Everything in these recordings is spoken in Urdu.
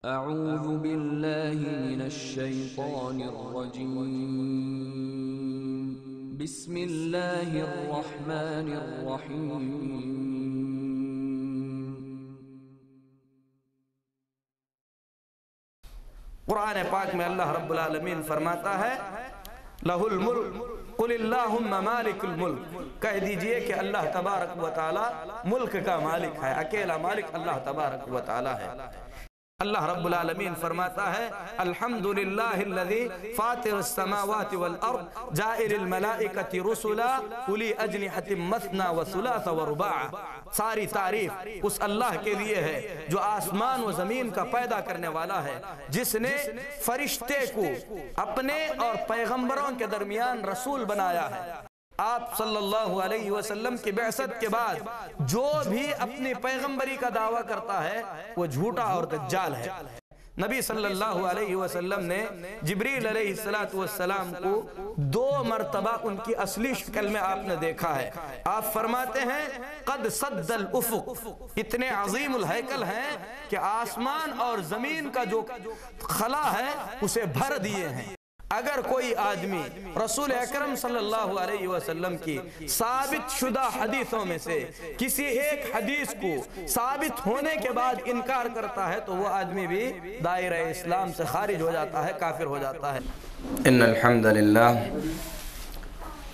اعوذ باللہ من الشیطان الرجیم بسم اللہ الرحمن الرحیم۔ قرآن پاک میں اللہ رب العالمین فرماتا ہے لہ الملک قل اللہم مالک الملک، کہہ دیجئے کہ اللہ تبارک و تعالی ملک کا مالک ہے، اکیلا مالک اللہ تبارک و تعالی ہے۔ اللہ رب العالمین فرماتا ہے الحمدللہ الذی فاطر السماوات والارض جائر الملائکۃ رسلا اولی اجنحۃ مثنی وثلاث ورباع۔ ساری تعریف اس اللہ کے لیے ہے جو آسمان و زمین کا پیدا کرنے والا ہے، جس نے فرشتے کو اپنے اور پیغمبروں کے درمیان رسول بنایا ہے۔ آپ صلی اللہ علیہ وسلم کی بعثت کے بعد جو بھی اپنی پیغمبری کا دعویٰ کرتا ہے وہ جھوٹا اور دجال ہے۔ نبی صلی اللہ علیہ وسلم نے جبریل علیہ السلام کو 2 مرتبہ ان کی اصلی شکل میں آپ نے دیکھا ہے۔ آپ فرماتے ہیں قد سد الافق، اتنے عظیم الہیکل ہیں کہ آسمان اور زمین کا جو خلا ہے اسے بھر دیے ہیں۔ اگر کوئی آدمی رسول اکرم صلی اللہ علیہ وسلم کی ثابت شدہ حدیثوں میں سے کسی ایک حدیث کو ثابت ہونے کے بعد انکار کرتا ہے تو وہ آدمی بھی دائرہ اسلام سے خارج ہو جاتا ہے، کافر ہو جاتا ہے۔ ان الحمد للہ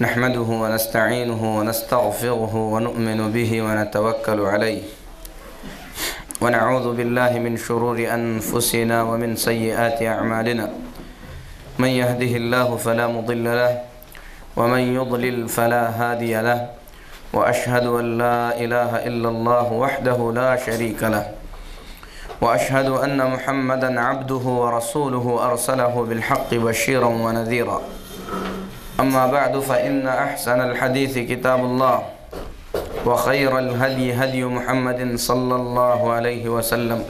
نحمده ونستعینه ونستغفره ونؤمن به ونتوکل علیہ ونعوذ باللہ من شرور انفسنا ومن سیئات اعمالنا من يهده الله فلا مضل له ومن يضلل فلا هادي له وأشهد أن لا إله إلا الله وحده لا شريك له وأشهد أن محمدًا عبده ورسوله أرسله بالحق بشيرا ونذيرا أما بعد فإن أحسن الحديث كتاب الله وخير الهدي هدي محمد صلى الله عليه وسلم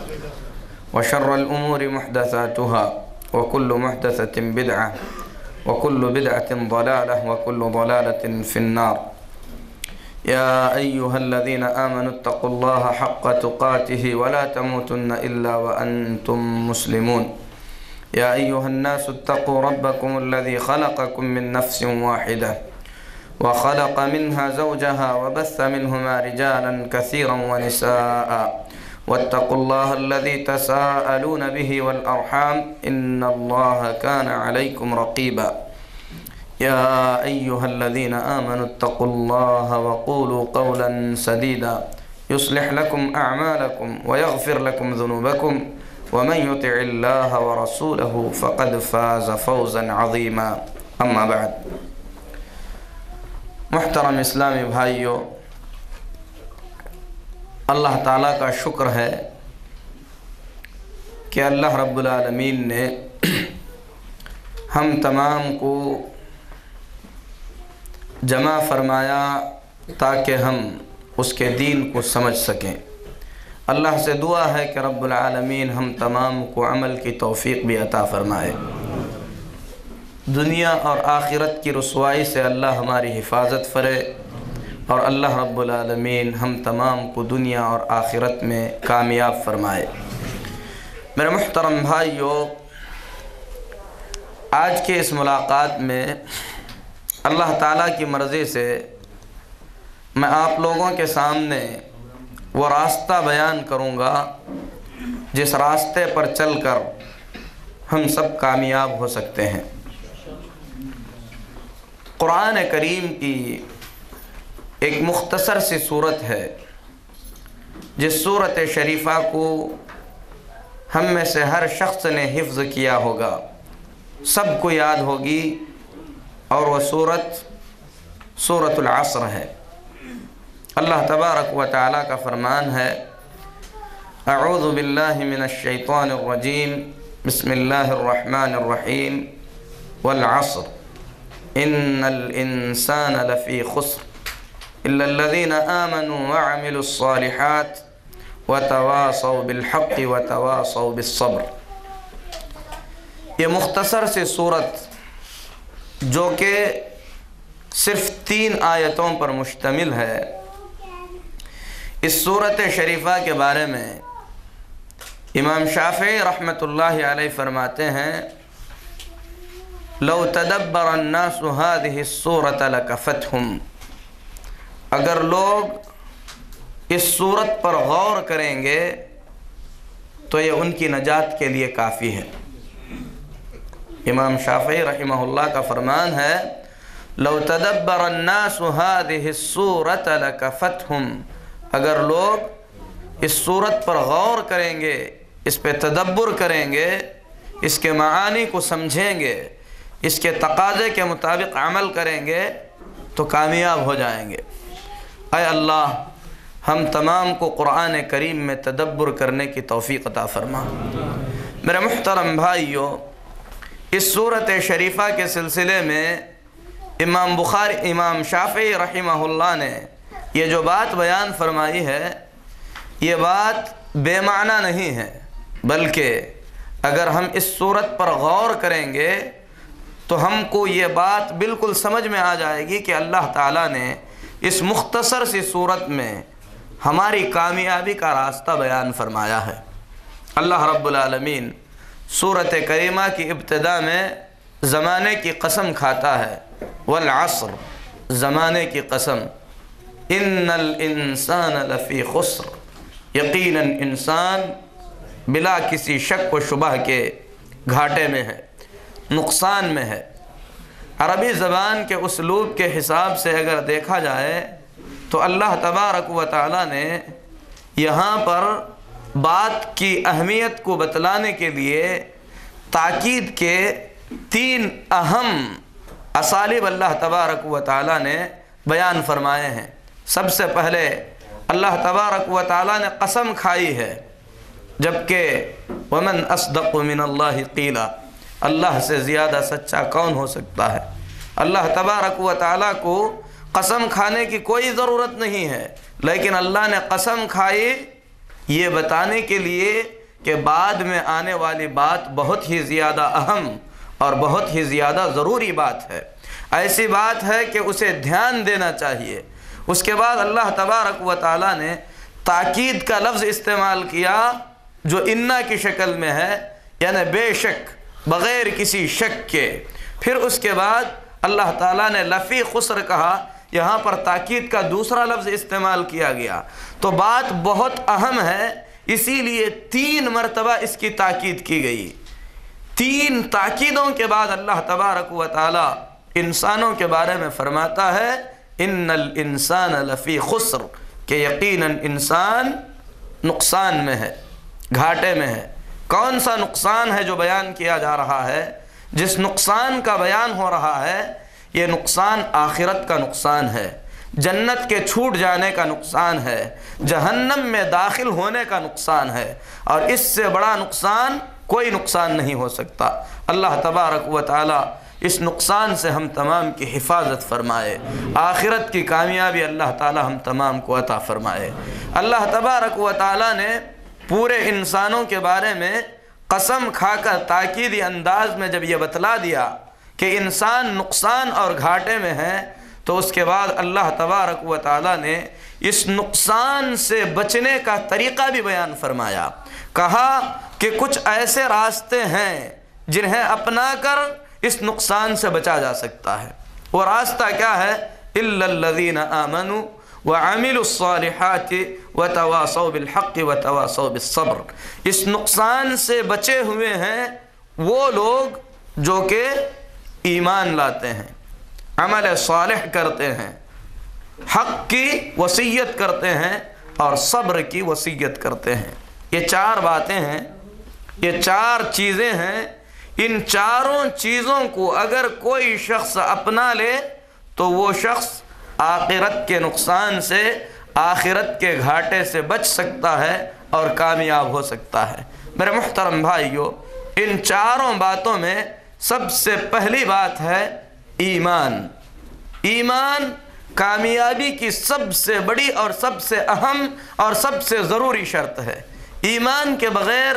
وشر الأمور محدثاتها وكل محدثة بدعة وكل بدعة ضلالة وكل ضلالة في النار۔ يا أيها الذين آمنوا اتقوا الله حق تقاته ولا تموتن إلا وأنتم مسلمون۔ يا أيها الناس اتقوا ربكم الذي خلقكم من نفس واحدة وخلق منها زوجها وبث منهما رجالا كثيرا ونساء واتقوا الله الذي تساءلون به والأرحام إن الله كان عليكم رقيبا۔ يا أيها الذين آمنوا اتقوا الله وقولوا قولا سديدا يصلح لكم أعمالكم ويغفر لكم ذنوبكم ومن يطع الله ورسوله فقد فاز فوزا عظيما۔ أما بعد، محترم اسلامی بھائیو، اللہ تعالیٰ کا شکر ہے کہ اللہ رب العالمین نے ہم تمام کو جمع فرمایا تاکہ ہم اس کے دین کو سمجھ سکیں۔ اللہ سے دعا ہے کہ رب العالمین ہم تمام کو عمل کی توفیق بھی عطا فرمائے۔ دنیا اور آخرت کی رسوائی سے اللہ ہماری حفاظت فرے، اور اللہ رب العالمین ہم تمام کو دنیا اور آخرت میں کامیاب فرمائے۔ میرے محترم بھائیو، آج کے اس ملاقات میں اللہ تعالیٰ کی مرضی سے میں آپ لوگوں کے سامنے وہ راستہ بیان کروں گا جس راستے پر چل کر ہم سب کامیاب ہو سکتے ہیں۔ قرآن کریم کی ایک مختصر سی صورت ہے جس صورت شریفہ کو ہم میں سے ہر شخص نے حفظ کیا ہوگا، سب کو یاد ہوگی، اور وہ سورۃ العصر ہے۔ اللہ تبارک و تعالیٰ کا فرمان ہے اعوذ باللہ من الشیطان الرجیم بسم اللہ الرحمن الرحیم والعصر ان الانسان لفی خسر إلا الذين آمنوا وعملوا الصالحات وتواصوا بالحق وتواصوا بالصبر۔ یہ مختصر سی صورت جو کہ صرف 3 آیتوں پر مشتمل ہے، اس صورت شریفہ کے بارے میں امام شافعی رحمۃ اللہ علیہ فرماتے ہیں لو تدبر الناس هذه السورة لكفتهم، اگر لوگ اس صورت پر غور کریں گے تو یہ ان کی نجات کے لیے کافی ہے۔ امام شافعی رحمہ اللہ کا فرمان ہے لو تدبر الناس هذه السورة لكفتهم، اگر لوگ اس صورت پر غور کریں گے، اس پہ تدبر کریں گے، اس کے معانی کو سمجھیں گے، اس کے تقاضے کے مطابق عمل کریں گے تو کامیاب ہو جائیں گے۔ اے اللہ ہم تمام کو قرآن کریم میں تدبر کرنے کی توفیق عطا فرما۔ میرے محترم بھائیو، اس صورت شریفہ کے سلسلے میں امام شافعی رحمہ اللہ نے یہ جو بات بیان فرمائی ہے، یہ بات بے معنی نہیں ہے، بلکہ اگر ہم اس صورت پر غور کریں گے تو ہم کو یہ بات بالکل سمجھ میں آ جائے گی کہ اللہ تعالیٰ نے اس مختصر سی صورت میں ہماری کامیابی کا راستہ بیان فرمایا ہے۔ اللہ رب العالمین سورۃ کریمہ کی ابتدا میں زمانے کی قسم کھاتا ہے، والعصر، زمانے کی قسم، ان الانسان لفی خسر، یقیناً انسان بلا کسی شک و شبہ کے گھاٹے میں ہے، نقصان میں ہے۔ عربی زبان کے اسلوب کے حساب سے اگر دیکھا جائے تو اللہ تبارک و تعالیٰ نے یہاں پر بات کی اہمیت کو بتلانے کے لیے تاکید کے 3 اہم اسالیب اللہ تبارک و تعالیٰ نے بیان فرمائے ہیں۔ سب سے پہلے اللہ تبارک و تعالیٰ نے قسم کھائی ہے، جبکہ ومن اصدق من اللہ قیلا، اللہ سے زیادہ سچا کون ہو سکتا ہے؟ اللہ تبارک و تعالیٰ کو قسم کھانے کی کوئی ضرورت نہیں ہے، لیکن اللہ نے قسم کھائی یہ بتانے کے لیے کہ بعد میں آنے والی بات بہت ہی زیادہ اہم اور بہت ہی زیادہ ضروری بات ہے، ایسی بات ہے کہ اسے دھیان دینا چاہیے۔ اس کے بعد اللہ تبارک و تعالیٰ نے تاکید کا لفظ استعمال کیا جو انا کی شکل میں ہے، یعنی بے شک، بغیر کسی شک کے۔ پھر اس کے بعد اللہ تعالیٰ نے لفی خسر کہا، یہاں پر تاکید کا دوسرا لفظ استعمال کیا گیا، تو بات بہت اہم ہے، اسی لیے 3 مرتبہ اس کی تاکید کی گئی۔ 3 تاکیدوں کے بعد اللہ تبارک و تعالیٰ انسانوں کے بارے میں فرماتا ہے ان الانسان لفی خسر، کہ یقیناً انسان نقصان میں ہے، گھاٹے میں ہے۔ کون سا نقصان ہے جو بیان کیا جا رہا ہے؟ جس نقصان کا بیان ہو رہا ہے یہ نقصان آخرت کا نقصان ہے، جنت کے چھوٹ جانے کا نقصان ہے، جہنم میں داخل ہونے کا نقصان ہے، اور اس سے بڑا نقصان کوئی نقصان نہیں ہو سکتا۔ اللہ تبارک و تعالیٰ اس نقصان سے ہم تمام کی حفاظت فرمائے، آخرت کی کامیابی اللہ تعالیٰ ہم تمام کو عطا فرمائے۔ اللہ تبارک و تعالیٰ نے پورے انسانوں کے بارے میں قسم کھا کر تاکیدی انداز میں جب یہ بتلا دیا کہ انسان نقصان اور گھاٹے میں ہے، تو اس کے بعد اللہ تبارک و تعالیٰ نے اس نقصان سے بچنے کا طریقہ بھی بیان فرمایا۔ کہا کہ کچھ ایسے راستے ہیں جنہیں اپنا کر اس نقصان سے بچا جا سکتا ہے۔ وہ راستہ کیا ہے؟ إِلَّا الَّذِينَ آمَنُوا وَعَمِلُوا الصَّالِحَاتِ وَتَوَاصَوْا بِالْحَقِّ وَتَوَاصَوْا بِالصَّبْرِ۔ اس نقصان سے بچے ہوئے ہیں وہ لوگ جو کہ ایمان لاتے ہیں، عمل صالح کرتے ہیں، حق کی وصیت کرتے ہیں اور صبر کی وصیت کرتے ہیں۔ یہ 4 باتیں ہیں، یہ 4 چیزیں ہیں۔ ان چاروں چیزوں کو اگر کوئی شخص اپنا لے تو وہ شخص آخرت کے نقصان سے، آخرت کے گھاٹے سے بچ سکتا ہے اور کامیاب ہو سکتا ہے۔ میرے محترم بھائیو، ان 4 باتوں میں سب سے پہلی بات ہے ایمان۔ ایمان کامیابی کی سب سے بڑی اور سب سے اہم اور سب سے ضروری شرط ہے۔ ایمان کے بغیر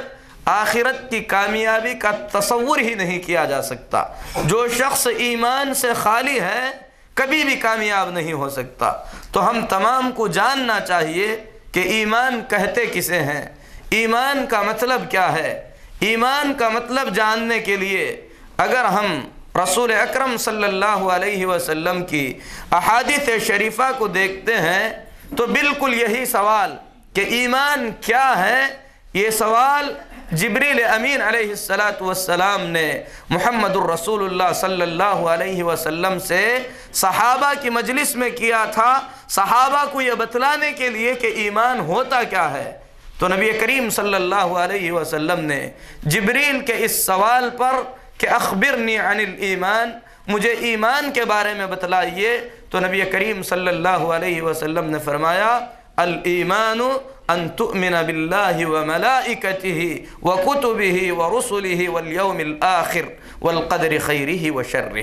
آخرت کی کامیابی کا تصور ہی نہیں کیا جا سکتا۔ جو شخص ایمان سے خالی ہے کبھی بھی کامیاب نہیں ہو سکتا۔ تو ہم تمام کو جاننا چاہیے کہ ایمان کہتے کسے ہیں، ایمان کا مطلب کیا ہے؟ ایمان کا مطلب جاننے کے لیے اگر ہم رسول اکرم صلی اللہ علیہ وسلم کی احادیث شریفہ کو دیکھتے ہیں تو بالکل یہی سوال کہ ایمان کیا ہے، یہ سوال جبریل امین علیہ السلام نے محمد الرسول اللہ صلی اللہ علیہ وسلم سے صحابہ کی مجلس میں کیا تھا، صحابہ کو یہ بتلانے کے لیے کہ ایمان ہوتا کیا ہے۔ تو نبی کریم صلی اللہ علیہ وسلم نے جبریل کے اس سوال پر کہ اخبرنی عن الایمان، مجھے ایمان کے بارے میں بتلائیے، تو نبی کریم صلی اللہ علیہ وسلم نے فرمایا الایمان ان تؤمن باللہ وملائکتہ وکتبہ ورسلہ والیوم الآخر والقدر خیرہ وشرہ۔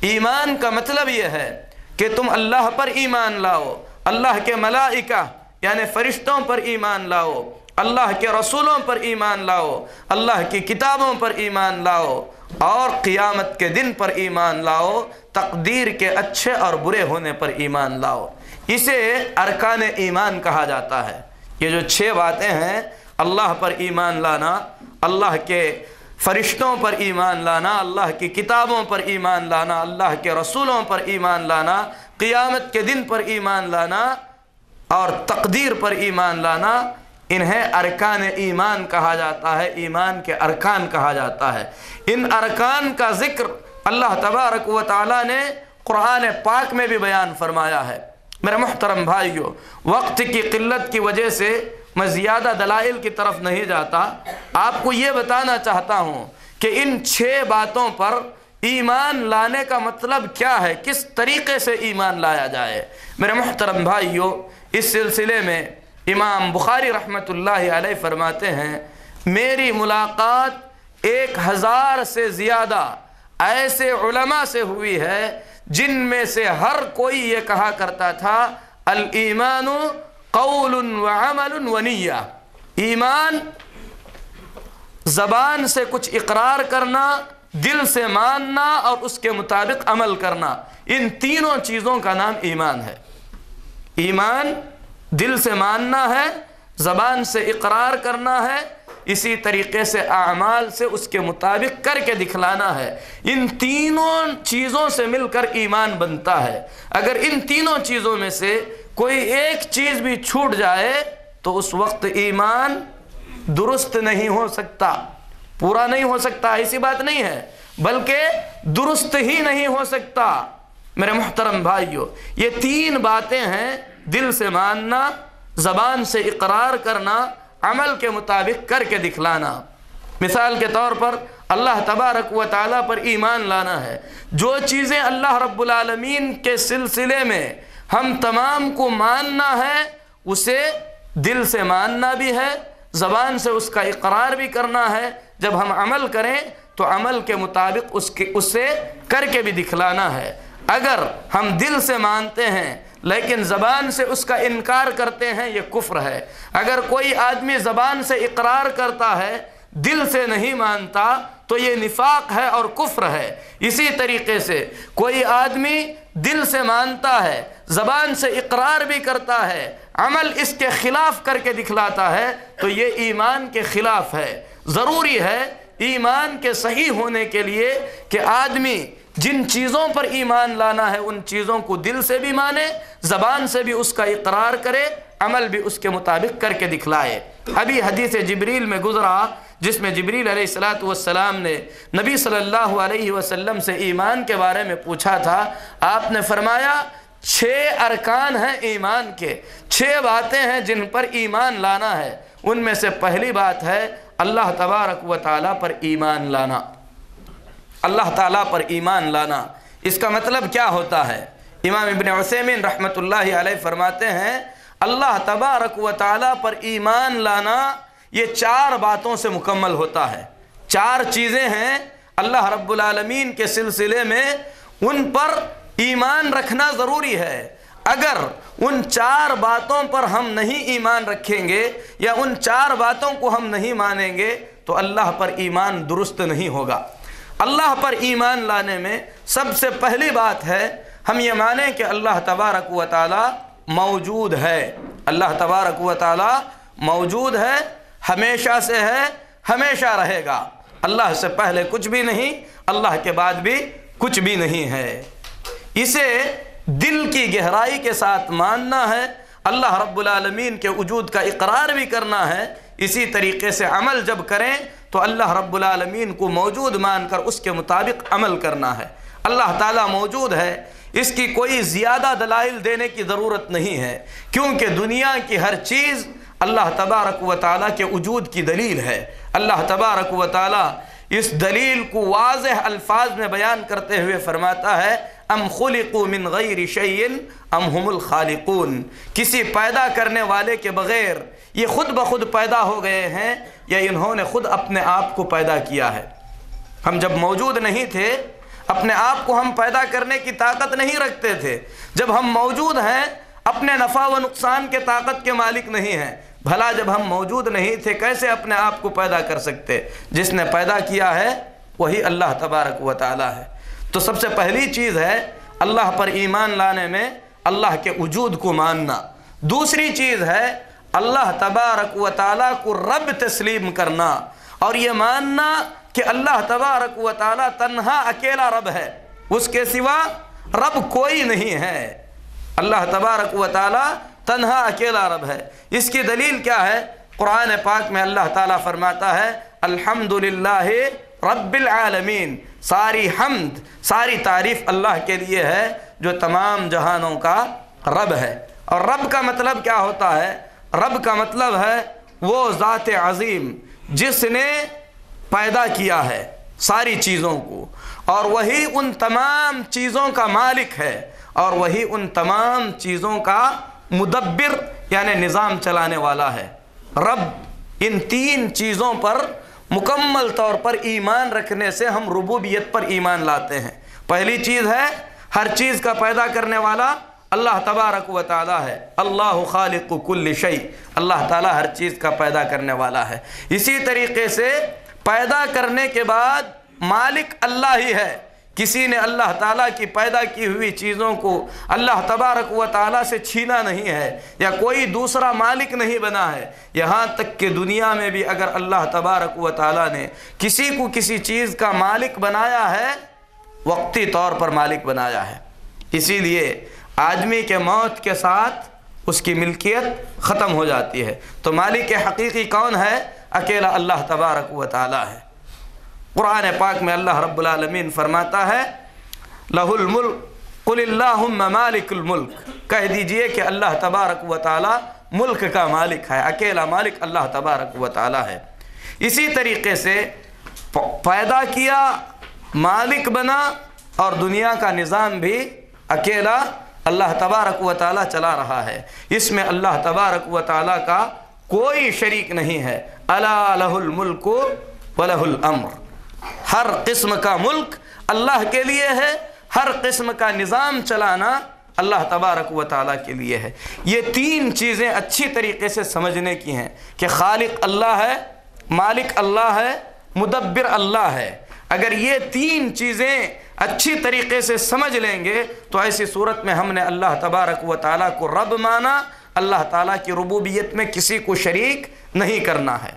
ایمان کا مطلب یہ ہے کہ تم اللہ پر ایمان لاؤ، اللہ کے ملائکہ یعنی فرشتوں پر ایمان لاؤ، اللہ کے رسولوں پر ایمان لاؤ، اللہ کی کتابوں پر ایمان لاؤ، اور قیامت کے دن پر ایمان لاؤ، تقدیر کے اچھے اور برے ہونے پر ایمان لاؤ۔ اسے ارکان ایمان کہا جاتا ہے۔ یہ جو 6 باتیں ہیں، اللہ پر ایمان لانا، اللہ کے فرشتوں پر ایمان لانا، اللہ کی کتابوں پر ایمان لانا، اللہ کے رسولوں پر ایمان لانا، قیامت کے دن پر ایمان لانا اور تقدیر پر ایمان لانا، انہیں ارکان ایمان کہا جاتا ہے، ایمان کے ارکان کہا جاتا ہے۔ ان ارکان کا ذکر اللہ تبارک و تعالیٰ نے قرآن پاک میں بھی بیان فرمایا ہے۔ میرے محترم بھائیو، وقت کی قلت کی وجہ سے میں زیادہ دلائل کی طرف نہیں جاتا، آپ کو یہ بتانا چاہتا ہوں کہ ان 6 باتوں پر ایمان لانے کا مطلب کیا ہے، کس طریقے سے ایمان لایا جائے۔ میرے محترم بھائیو، اس سلسلے میں امام بخاری رحمۃ اللہ علیہ فرماتے ہیں میری ملاقات 1000 سے زیادہ ایسے علماء سے ہوئی ہے جن میں سے ہر کوئی یہ کہا کرتا تھا الایمان قول وعمل ونیہ، ایمان زبان سے کچھ اقرار کرنا، دل سے ماننا اور اس کے مطابق عمل کرنا، ان تینوں چیزوں کا نام ایمان ہے۔ ایمان دل سے ماننا ہے، زبان سے اقرار کرنا ہے، اسی طریقے سے اعمال سے اس کے مطابق کر کے دکھلانا ہے۔ ان تینوں چیزوں سے مل کر ایمان بنتا ہے۔ اگر ان تینوں چیزوں میں سے کوئی ایک چیز بھی چھوٹ جائے تو اس وقت ایمان درست نہیں ہو سکتا، پورا نہیں ہو سکتا، ایسی بات نہیں ہے، بلکہ درست ہی نہیں ہو سکتا۔ میرے محترم بھائیو، یہ 3 باتیں ہیں، دل سے ماننا، زبان سے اقرار کرنا، عمل کے مطابق کر کے دکھلانا۔ مثال کے طور پر اللہ تبارک و تعالیٰ پر ایمان لانا ہے۔ جو چیزیں اللہ رب العالمین کے سلسلے میں ہم تمام کو ماننا ہے، اسے دل سے ماننا بھی ہے، زبان سے اس کا اقرار بھی کرنا ہے، جب ہم عمل کریں تو عمل کے مطابق اسے کر کے بھی دکھلانا ہے۔ اگر ہم دل سے مانتے ہیں لیکن زبان سے اس کا انکار کرتے ہیں، یہ کفر ہے۔ اگر کوئی آدمی زبان سے اقرار کرتا ہے، دل سے نہیں مانتا، تو یہ نفاق ہے اور کفر ہے۔ اسی طریقے سے کوئی آدمی دل سے مانتا ہے، زبان سے اقرار بھی کرتا ہے، عمل اس کے خلاف کر کے دکھلاتا ہے، تو یہ ایمان کے خلاف ہے۔ ضروری ہے ایمان کے صحیح ہونے کے لیے کہ آدمی جن چیزوں پر ایمان لانا ہے ان چیزوں کو دل سے بھی مانے، زبان سے بھی اس کا اقرار کرے، عمل بھی اس کے مطابق کر کے دکھلائے۔ ابھی حدیث جبریل میں گزرا جس میں جبریل علیہ السلام نے نبی صلی اللہ علیہ وسلم سے ایمان کے بارے میں پوچھا تھا۔ آپ نے فرمایا 6 ارکان ہیں ایمان کے، 6 باتیں ہیں جن پر ایمان لانا ہے۔ ان میں سے پہلی بات ہے اللہ تبارک و تعالیٰ پر ایمان لانا۔ اللہ تعالیٰ پر ایمان لانا، اس کا مطلب کیا ہوتا ہے؟ امام ابن عثیمین رحمۃ اللہ علیہ فرماتے ہیں اللہ تبارک و تعالیٰ پر ایمان لانا یہ 4 باتوں سے مکمل ہوتا ہے۔ 4 چیزیں ہیں اللہ رب العالمین کے سلسلے میں، ان پر ایمان رکھنا ضروری ہے۔ اگر ان 4 باتوں پر ہم نہیں ایمان رکھیں گے یا ان 4 باتوں کو ہم نہیں مانیں گے تو اللہ پر ایمان درست نہیں ہوگا۔ اللہ پر ایمان لانے میں سب سے پہلی بات ہے ہم یہ مانیں کہ اللہ تبارک و تعالی موجود ہے، اللہ تبارک و تعالی موجود ہے، ہمیشہ سے ہے، ہمیشہ رہے گا۔ اللہ سے پہلے کچھ بھی نہیں، اللہ کے بعد بھی کچھ بھی نہیں ہے۔ اسے دل کی گہرائی کے ساتھ ماننا ہے، اللہ رب العالمین کے وجود کا اقرار بھی کرنا ہے۔ اسی طریقے سے عمل جب کریں تو اللہ رب العالمین کو موجود مان کر اس کے مطابق عمل کرنا ہے۔ اللہ تعالیٰ موجود ہے، اس کی کوئی زیادہ دلائل دینے کی ضرورت نہیں ہے، کیونکہ دنیا کی ہر چیز اللہ تبارک و تعالیٰ کے وجود کی دلیل ہے۔ اللہ تبارک و تعالیٰ اس دلیل کو واضح الفاظ میں بیان کرتے ہوئے فرماتا ہے، ام خلقوا من غیر شیء ام هم الخالقون، کسی پیدا کرنے والے کے بغیر یہ خود بخود پیدا ہو گئے ہیں یا انہوں نے خود اپنے آپ کو پیدا کیا ہے۔ ہم جب موجود نہیں تھے، اپنے آپ کو ہم پیدا کرنے کی طاقت نہیں رکھتے تھے۔ جب ہم موجود ہیں، اپنے نفع و نقصان کے طاقت کے مالک نہیں ہیں۔ بھلا جب ہم موجود نہیں تھے کیسے اپنے آپ کو پیدا کر سکتے؟ جس نے پیدا کیا ہے وہی اللہ تبارک و تعالی ہے۔ تو سب سے پہلی چیز ہے اللہ پر ایمان لانے میں اللہ کے وجود کو ماننا۔ دوسری چیز ہے اللہ تبارک و تعالیٰ کو رب تسلیم کرنا، اور یہ ماننا کہ اللہ تبارک و تعالیٰ تنہا اکیلا رب ہے، اس کے سوا رب کوئی نہیں ہے۔ اللہ تبارک و تعالیٰ تنہا اکیلا رب ہے۔ اس کی دلیل کیا ہے؟ قرآن پاک میں اللہ تعالیٰ فرماتا ہے الحمدللہ رب العالمین، ساری حمد، ساری تعریف اللہ کے لیے ہے جو تمام جہانوں کا رب ہے۔ اور رب کا مطلب کیا ہوتا ہے؟ رب کا مطلب ہے وہ ذات عظیم جس نے پیدا کیا ہے ساری چیزوں کو، اور وہی ان تمام چیزوں کا مالک ہے، اور وہی ان تمام چیزوں کا مدبر یعنی نظام چلانے والا ہے۔ رب، ان تین چیزوں پر مکمل طور پر ایمان رکھنے سے ہم ربوبیت پر ایمان لاتے ہیں۔ پہلی چیز ہے ہر چیز کا پیدا کرنے والا اللہ تبارک و تعالی ہے، اللہ خالق کل شیء، اللہ تعالی ہر چیز کا پیدا کرنے والا ہے۔ اسی طریقے سے پیدا کرنے کے بعد مالک اللہ ہی ہے، کسی نے اللہ تعالیٰ کی پیدا کی ہوئی چیزوں کو اللہ تبارک و تعالیٰ سے چھینا نہیں ہے، یا کوئی دوسرا مالک نہیں بنا ہے۔ یہاں تک کہ دنیا میں بھی اگر اللہ تبارک و تعالیٰ نے کسی کو کسی چیز کا مالک بنایا ہے، وقتی طور پر مالک بنایا ہے۔ اسی لیے آدمی کے موت کے ساتھ اس کی ملکیت ختم ہو جاتی ہے۔ تو مالک حقیقی کون ہے؟ اکیلا اللہ تبارک و تعالیٰ ہے۔ قرآن پاک میں اللہ رب العالمین فرماتا ہے لہ الملک قل اللہم مالک الملک، کہہ دیجئے کہ اللہ تبارک و تعالیٰ ملک کا مالک ہے، اکیلا مالک اللہ تبارک و تعالیٰ ہے۔ اسی طریقے سے پیدا کیا، مالک بنا، اور دنیا کا نظام بھی اکیلا اللہ تبارک و تعالیٰ چلا رہا ہے۔ اس میں اللہ تبارک و تعالیٰ کا کوئی شریک نہیں ہے۔ الا لہ الملک ولہ الامر، ہر قسم کا ملک اللہ کے لیے ہے، ہر قسم کا نظام چلانا اللہ تبارک و تعالیٰ کے لیے ہے۔ یہ تین چیزیں اچھی طریقے سے سمجھنے کی ہیں کہ خالق اللہ ہے، مالک اللہ ہے، مدبر اللہ ہے۔ اگر یہ تین چیزیں اچھی طریقے سے سمجھ لیں گے تو ایسی صورت میں ہم نے اللہ تبارک و تعالیٰ کو رب مانا، اللہ تعالیٰ کی ربوبیت میں کسی کو شریک نہیں کرنا ہے۔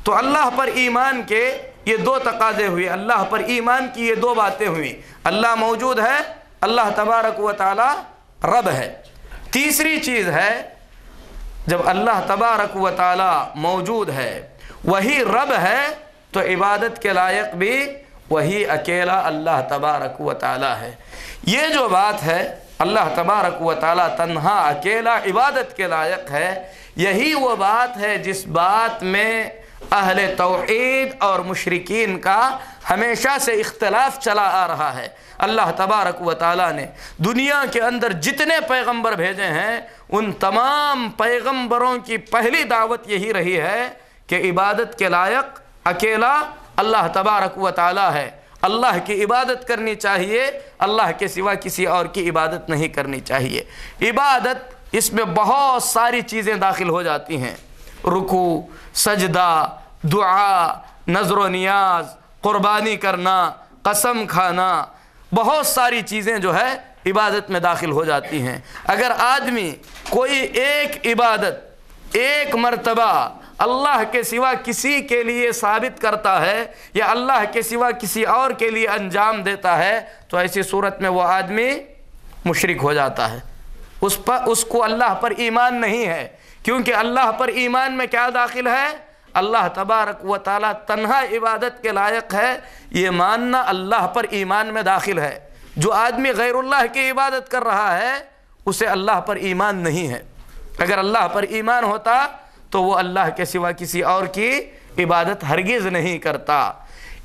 تو اللہ پر ایمان کے یہ دو تقاضے ہوئے، اللہ پر ایمان کی یہ دو باتیں ہوئیں، اللہ موجود ہے، اللہ تبارک و تعالیٰ رب ہے۔ تیسری چیز ہے جب اللہ تبارک و تعالیٰ موجود ہے، وہی رب ہے، تو عبادت کے لائق بھی وہی اکیلا اللہ تبارک و تعالیٰ ہے۔ یہ جو بات ہے اللہ تبارک و تعالیٰ تنہا اکیلا عبادت کے لائق ہے، یہی وہ بات ہے جس بات میں اہل توحید اور مشرکین کا ہمیشہ سے اختلاف چلا آ رہا ہے۔ اللہ تبارک و تعالیٰ نے دنیا کے اندر جتنے پیغمبر بھیجے ہیں، ان تمام پیغمبروں کی پہلی دعوت یہی رہی ہے کہ عبادت کے لائق اکیلا اللہ تبارک و تعالیٰ ہے، اللہ کی عبادت کرنی چاہیے، اللہ کے سوا کسی اور کی عبادت نہیں کرنی چاہیے۔ عبادت اس میں بہت ساری چیزیں داخل ہو جاتی ہیں، رکوع، سجدہ، دعا، نذر و نیاز، قربانی کرنا، قسم کھانا، بہت ساری چیزیں جو ہے عبادت میں داخل ہو جاتی ہیں۔ اگر آدمی کوئی ایک عبادت ایک مرتبہ اللہ کے سوا کسی کے لیے ثابت کرتا ہے یا اللہ کے سوا کسی اور کے لیے انجام دیتا ہے تو ایسی صورت میں وہ آدمی مشرک ہو جاتا ہے، اس کو اللہ پر ایمان نہیں ہے، کیونکہ اللہ پر ایمان میں کیا داخل ہے؟ اللہ تبارک و تعالی تنہا عبادت کے لائق ہے، یہ ماننا اللہ پر ایمان میں داخل ہے۔ جو آدمی غیر اللہ کی عبادت کر رہا ہے اسے اللہ پر ایمان نہیں ہے۔ اگر اللہ پر ایمان ہوتا تو وہ اللہ کے سوا کسی اور کی عبادت ہرگز نہیں کرتا۔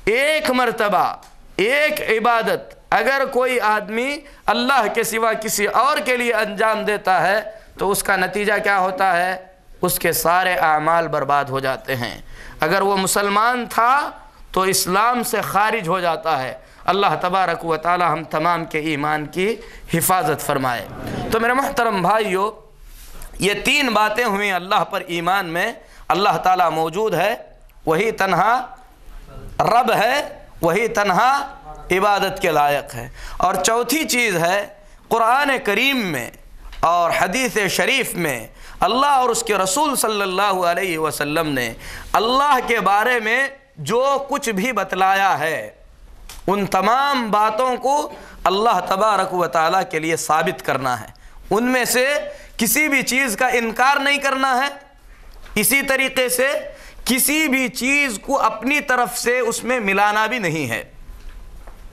ایک مرتبہ ایک عبادت اگر کوئی آدمی اللہ کے سوا کسی اور کے لیے انجام دیتا ہے تو اس کا نتیجہ کیا ہوتا ہے؟ اس کے سارے اعمال برباد ہو جاتے ہیں۔ اگر وہ مسلمان تھا تو اسلام سے خارج ہو جاتا ہے۔ اللہ تبارک و تعالی ہم تمام کے ایمان کی حفاظت فرمائے۔ تو میرے محترم بھائیو، یہ تین باتیں ہوئیں اللہ پر ایمان میں۔ اللہ تعالیٰ موجود ہے، وہی تنہا رب ہے، وہی تنہا عبادت کے لائق ہے۔ اور چوتھی چیز ہے قرآن کریم میں اور حدیث شریف میں اللہ اور اس کے رسول صلی اللہ علیہ وسلم نے اللہ کے بارے میں جو کچھ بھی بتلایا ہے ان تمام باتوں کو اللہ تبارک و تعالیٰ کے لیے ثابت کرنا ہے، ان میں سے کسی بھی چیز کا انکار نہیں کرنا ہے، اسی طریقے سے کسی بھی چیز کو اپنی طرف سے اس میں ملانا بھی نہیں ہے۔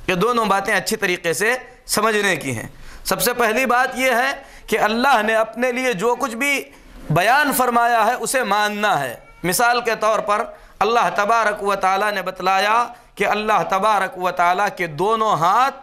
یہ دونوں باتیں اچھی طریقے سے سمجھنے کی ہیں۔ سب سے پہلی بات یہ ہے کہ اللہ نے اپنے لیے جو کچھ بھی بیان فرمایا ہے اسے ماننا ہے۔ مثال کے طور پر اللہ تبارک و تعالیٰ نے بتلایا کہ اللہ تبارک و تعالیٰ کے دونوں ہاتھ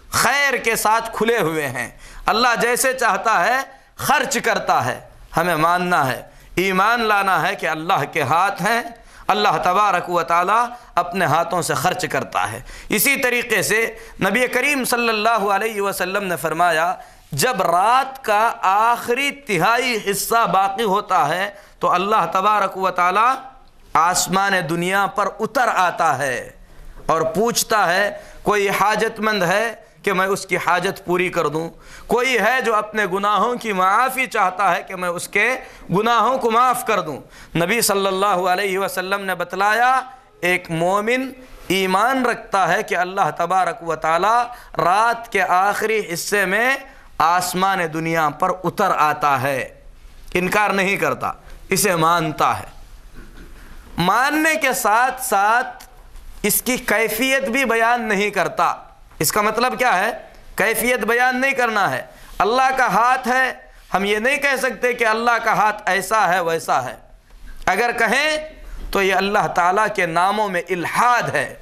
خیر کے ساتھ کھلے ہوئے ہیں، اللہ جیسے چاہتا ہے خرچ کرتا ہے، ہمیں ماننا ہے، ایمان لانا ہے کہ اللہ کے ہاتھ ہیں، اللہ تبارک و تعالیٰ اپنے ہاتھوں سے خرچ کرتا ہے۔ اسی طریقے سے نبی کریم صلی اللہ علیہ وسلم نے فرمایا جب رات کا آخری تہائی حصہ باقی ہوتا ہے تو اللہ تبارک و تعالیٰ آسمان دنیا پر اتر آتا ہے اور پوچھتا ہے کوئی حاجت مند ہے کہ میں اس کی حاجت پوری کر دوں، کوئی ہے جو اپنے گناہوں کی معافی چاہتا ہے کہ میں اس کے گناہوں کو معاف کر دوں۔ نبی صلی اللہ علیہ وسلم نے بتلایا ایک مومن ایمان رکھتا ہے کہ اللہ تبارک و تعالی رات کے آخری حصے میں آسمان دنیا پر اتر آتا ہے، انکار نہیں کرتا، اسے مانتا ہے۔ ماننے کے ساتھ ساتھ اس کی کیفیت بھی بیان نہیں کرتا۔ اس کا مطلب کیا ہے؟ کیفیت بیان نہیں کرنا ہے۔ اللہ کا ہاتھ ہے، ہم یہ نہیں کہہ سکتے کہ اللہ کا ہاتھ ایسا ہے ویسا ہے۔ اگر کہیں تو یہ اللہ تعالیٰ کے ناموں میں الحاد ہے۔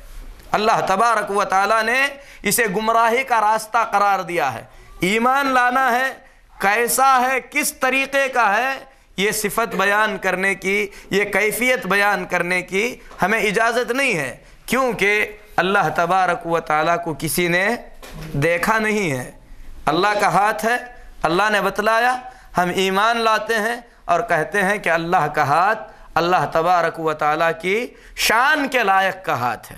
اللہ تبارک و تعالیٰ نے اسے گمراہی کا راستہ قرار دیا ہے۔ ایمان لانا ہے، کیسا ہے، کس طریقے کا ہے، یہ صفت بیان کرنے کی، یہ کیفیت بیان کرنے کی ہمیں اجازت نہیں ہے، کیونکہ اللہ تبارک و تعالیٰ کو کسی نے دیکھا نہیں ہے۔ اللہ کا ہاتھ ہے، اللہ نے بتلایا، ہم ایمان لاتے ہیں اور کہتے ہیں کہ اللہ کا ہاتھ اللہ تبارک و تعالیٰ کی شان کے لائق کا ہاتھ ہے،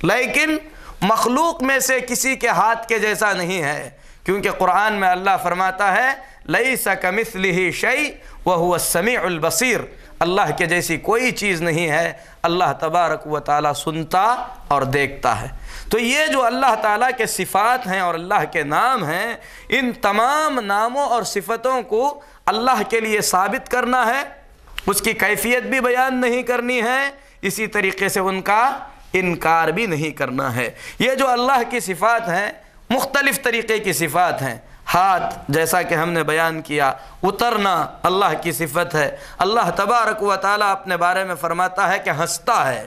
لیکن مخلوق میں سے کسی کے ہاتھ کے جیسا نہیں ہے، کیونکہ قرآن میں اللہ فرماتا ہے لیس کمثلہ شیء وہو السمیع البصیر، اللہ کے جیسی کوئی چیز نہیں ہے، اللہ تبارک و تعالیٰ سنتا اور دیکھتا ہے۔ تو یہ جو اللہ تعالیٰ کے صفات ہیں اور اللہ کے نام ہیں، ان تمام ناموں اور صفتوں کو اللہ کے لیے ثابت کرنا ہے، اس کی کیفیت بھی بیان نہیں کرنی ہے، اسی طریقے سے ان کا انکار بھی نہیں کرنا ہے۔ یہ جو اللہ کی صفات ہیں مختلف طریقے کی صفات ہیں۔ ہاتھ جیسا کہ ہم نے بیان کیا، اترنا اللہ کی صفت ہے۔ اللہ تبارک و تعالیٰ اپنے بارے میں فرماتا ہے کہ ہنستا ہے،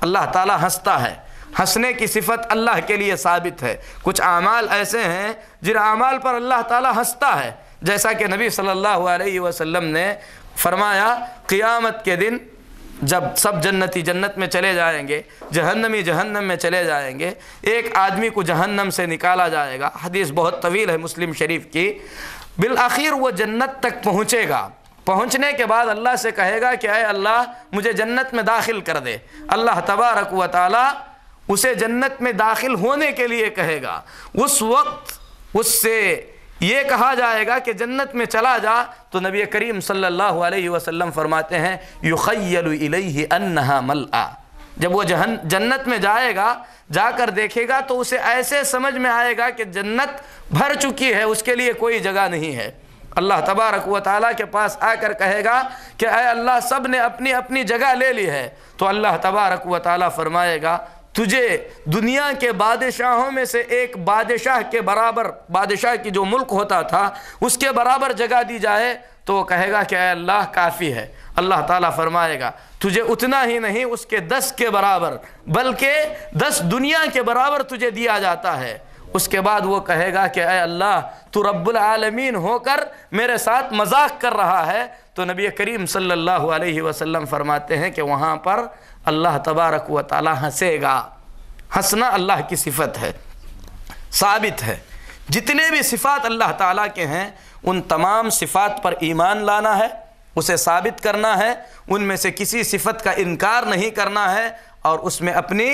اللہ تعالیٰ ہنستا ہے، ہنسنے کی صفت اللہ کے لیے ثابت ہے۔ کچھ اعمال ایسے ہیں جن اعمال پر اللہ تعالیٰ ہنستا ہے، جیسا کہ نبی صلی اللہ علیہ وسلم نے فرمایا قیامت کے دن جب سب جنتی جنت میں چلے جائیں گے، جہنمی جہنم میں چلے جائیں گے، ایک آدمی کو جہنم سے نکالا جائے گا، حدیث بہت طویل ہے مسلم شریف کی، بالآخر وہ جنت تک پہنچے گا، پہنچنے کے بعد اللہ سے کہے گا کہ اے اللہ مجھے جنت میں داخل کر دے۔ اللہ تبارک و تعالی اسے جنت میں داخل ہونے کے لیے کہے گا۔ اس وقت اس سے یہ کہا جائے گا کہ جنت میں چلا جا تو نبی کریم صلی اللہ علیہ وسلم فرماتے ہیں یخیل الیہ انہا ملآ، جب وہ جنت میں جائے گا، جا کر دیکھے گا تو اسے ایسے سمجھ میں آئے گا کہ جنت بھر چکی ہے، اس کے لیے کوئی جگہ نہیں ہے۔ اللہ تبارک و تعالیٰ کے پاس آ کر کہے گا کہ اے اللہ سب نے اپنی اپنی جگہ لے لی ہے، تو اللہ تبارک و تعالیٰ فرمائے گا تجھے دنیا کے بادشاہوں میں سے ایک بادشاہ کے برابر، بادشاہ کی جو ملک ہوتا تھا اس کے برابر جگہ دی جائے تو وہ کہے گا کہ اے اللہ کافی ہے۔ اللہ تعالیٰ فرمائے گا تجھے اتنا ہی نہیں، اس کے 10 کے برابر، بلکہ 10 دنیا کے برابر تجھے دیا جاتا ہے۔ اس کے بعد وہ کہے گا کہ اے اللہ تو رب العالمین ہو کر میرے ساتھ مذاق کر رہا ہے، تو نبی کریم صلی اللہ علیہ وسلم فرماتے ہیں کہ وہاں پر اللہ تبارک و تعالی ہنسے گا۔ ہنسنا اللہ کی صفت ہے، ثابت ہے۔ جتنے بھی صفات اللہ تعالیٰ کے ہیں ان تمام صفات پر ایمان لانا ہے، اسے ثابت کرنا ہے، ان میں سے کسی صفت کا انکار نہیں کرنا ہے، اور اس میں اپنی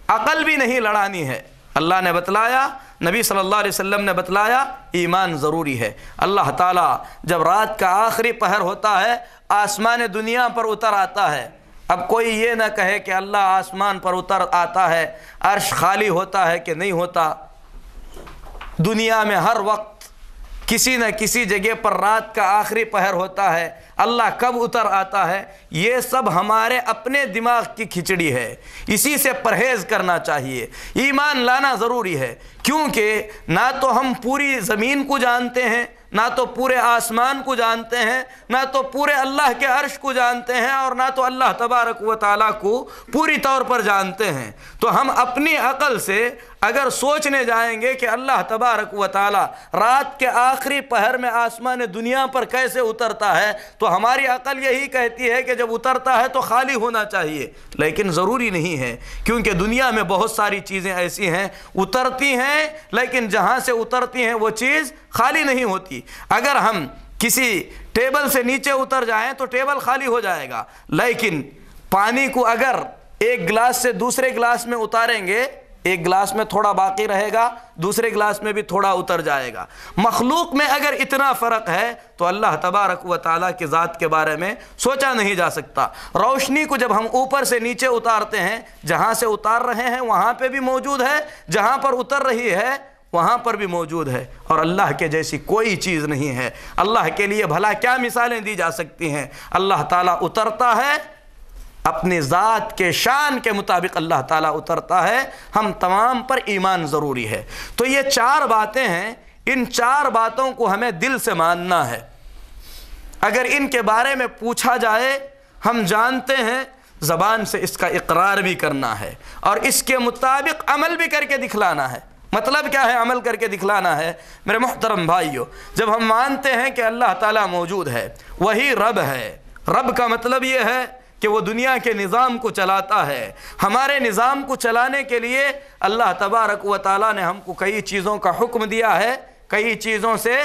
عقل بھی نہیں لڑانی ہے۔ اللہ نے بتلایا، نبی صلی اللہ علیہ وسلم نے بتلایا، ایمان ضروری ہے۔ اللہ تعالیٰ جب رات کا آخری پہر ہوتا ہے آسمان دنیا پر اتر آتا ہے۔ اب کوئی یہ نہ کہے کہ اللہ آسمان پر اتر آتا ہے، عرش خالی ہوتا ہے کہ نہیں ہوتا۔ دنیا میں ہر وقت کسی نہ کسی جگہ پر رات کا آخری پہر ہوتا ہے، اللہ کب اتر آتا ہے، یہ سب ہمارے اپنے دماغ کی کھچڑی ہے، اسی سے پرہیز کرنا چاہیے۔ ایمان لانا ضروری ہے، کیونکہ نہ تو ہم پوری زمین کو جانتے ہیں، نہ تو پورے آسمان کو جانتے ہیں، نہ تو پورے اللہ کے عرش کو جانتے ہیں، اور نہ تو اللہ تبارک و تعالیٰ کو پوری طور پر جانتے ہیں۔ تو ہم اپنی عقل سے اگر سوچنے جائیں گے کہ اللہ تبارک و تعالیٰ رات کے آخری پہر میں آسمان دنیا پر کیسے اترتا ہے، تو ہماری عقل یہی کہتی ہے کہ جب اترتا ہے تو خالی ہونا چاہیے، لیکن ضروری نہیں ہے، کیونکہ دنیا میں بہت ساری چیزیں ایسی ہیں اترتی ہیں، لیکن جہاں سے اترتی ہیں وہ چیز خالی نہیں ہوتی۔ اگر ہم کسی ٹیبل سے نیچے اتر جائیں تو ٹیبل خالی ہو جائے گا، لیکن پانی کو اگر ایک گلاس سے دوسرے گلاس میں اتاریں گے، ایک گلاس میں تھوڑا باقی رہے گا، دوسرے گلاس میں بھی تھوڑا اتر جائے گا۔ مخلوق میں اگر اتنا فرق ہے تو اللہ تبارک و تعالیٰ کی ذات کے بارے میں سوچا نہیں جا سکتا۔ روشنی کو جب ہم اوپر سے نیچے اتارتے ہیں، جہاں سے اتار رہے ہیں وہاں پہ بھی موجود ہے، جہاں پر اتر رہی ہے وہاں پر بھی موجود ہے، اور اللہ کے جیسی کوئی چیز نہیں ہے۔ اللہ کے لیے بھلا کیا مثالیں دی جا سکتی ہیں۔ اللہ تعالیٰ اترتا ہے، اپنی ذات کے شان کے مطابق اللہ تعالیٰ اترتا ہے، ہم تمام پر ایمان ضروری ہے۔ تو یہ 4 باتیں ہیں، ان 4 باتوں کو ہمیں دل سے ماننا ہے۔ اگر ان کے بارے میں پوچھا جائے ہم جانتے ہیں، زبان سے اس کا اقرار بھی کرنا ہے اور اس کے مطابق عمل بھی کر کے دکھلانا ہے۔ مطلب کیا ہے عمل کر کے دکھلانا ہے؟ میرے محترم بھائیو، جب ہم مانتے ہیں کہ اللہ تعالیٰ موجود ہے، وہی رب ہے، رب کا مطلب یہ ہے کہ وہ دنیا کے نظام کو چلاتا ہے۔ ہمارے نظام کو چلانے کے لیے اللہ تبارک و تعالیٰ نے ہم کو کئی چیزوں کا حکم دیا ہے، کئی چیزوں سے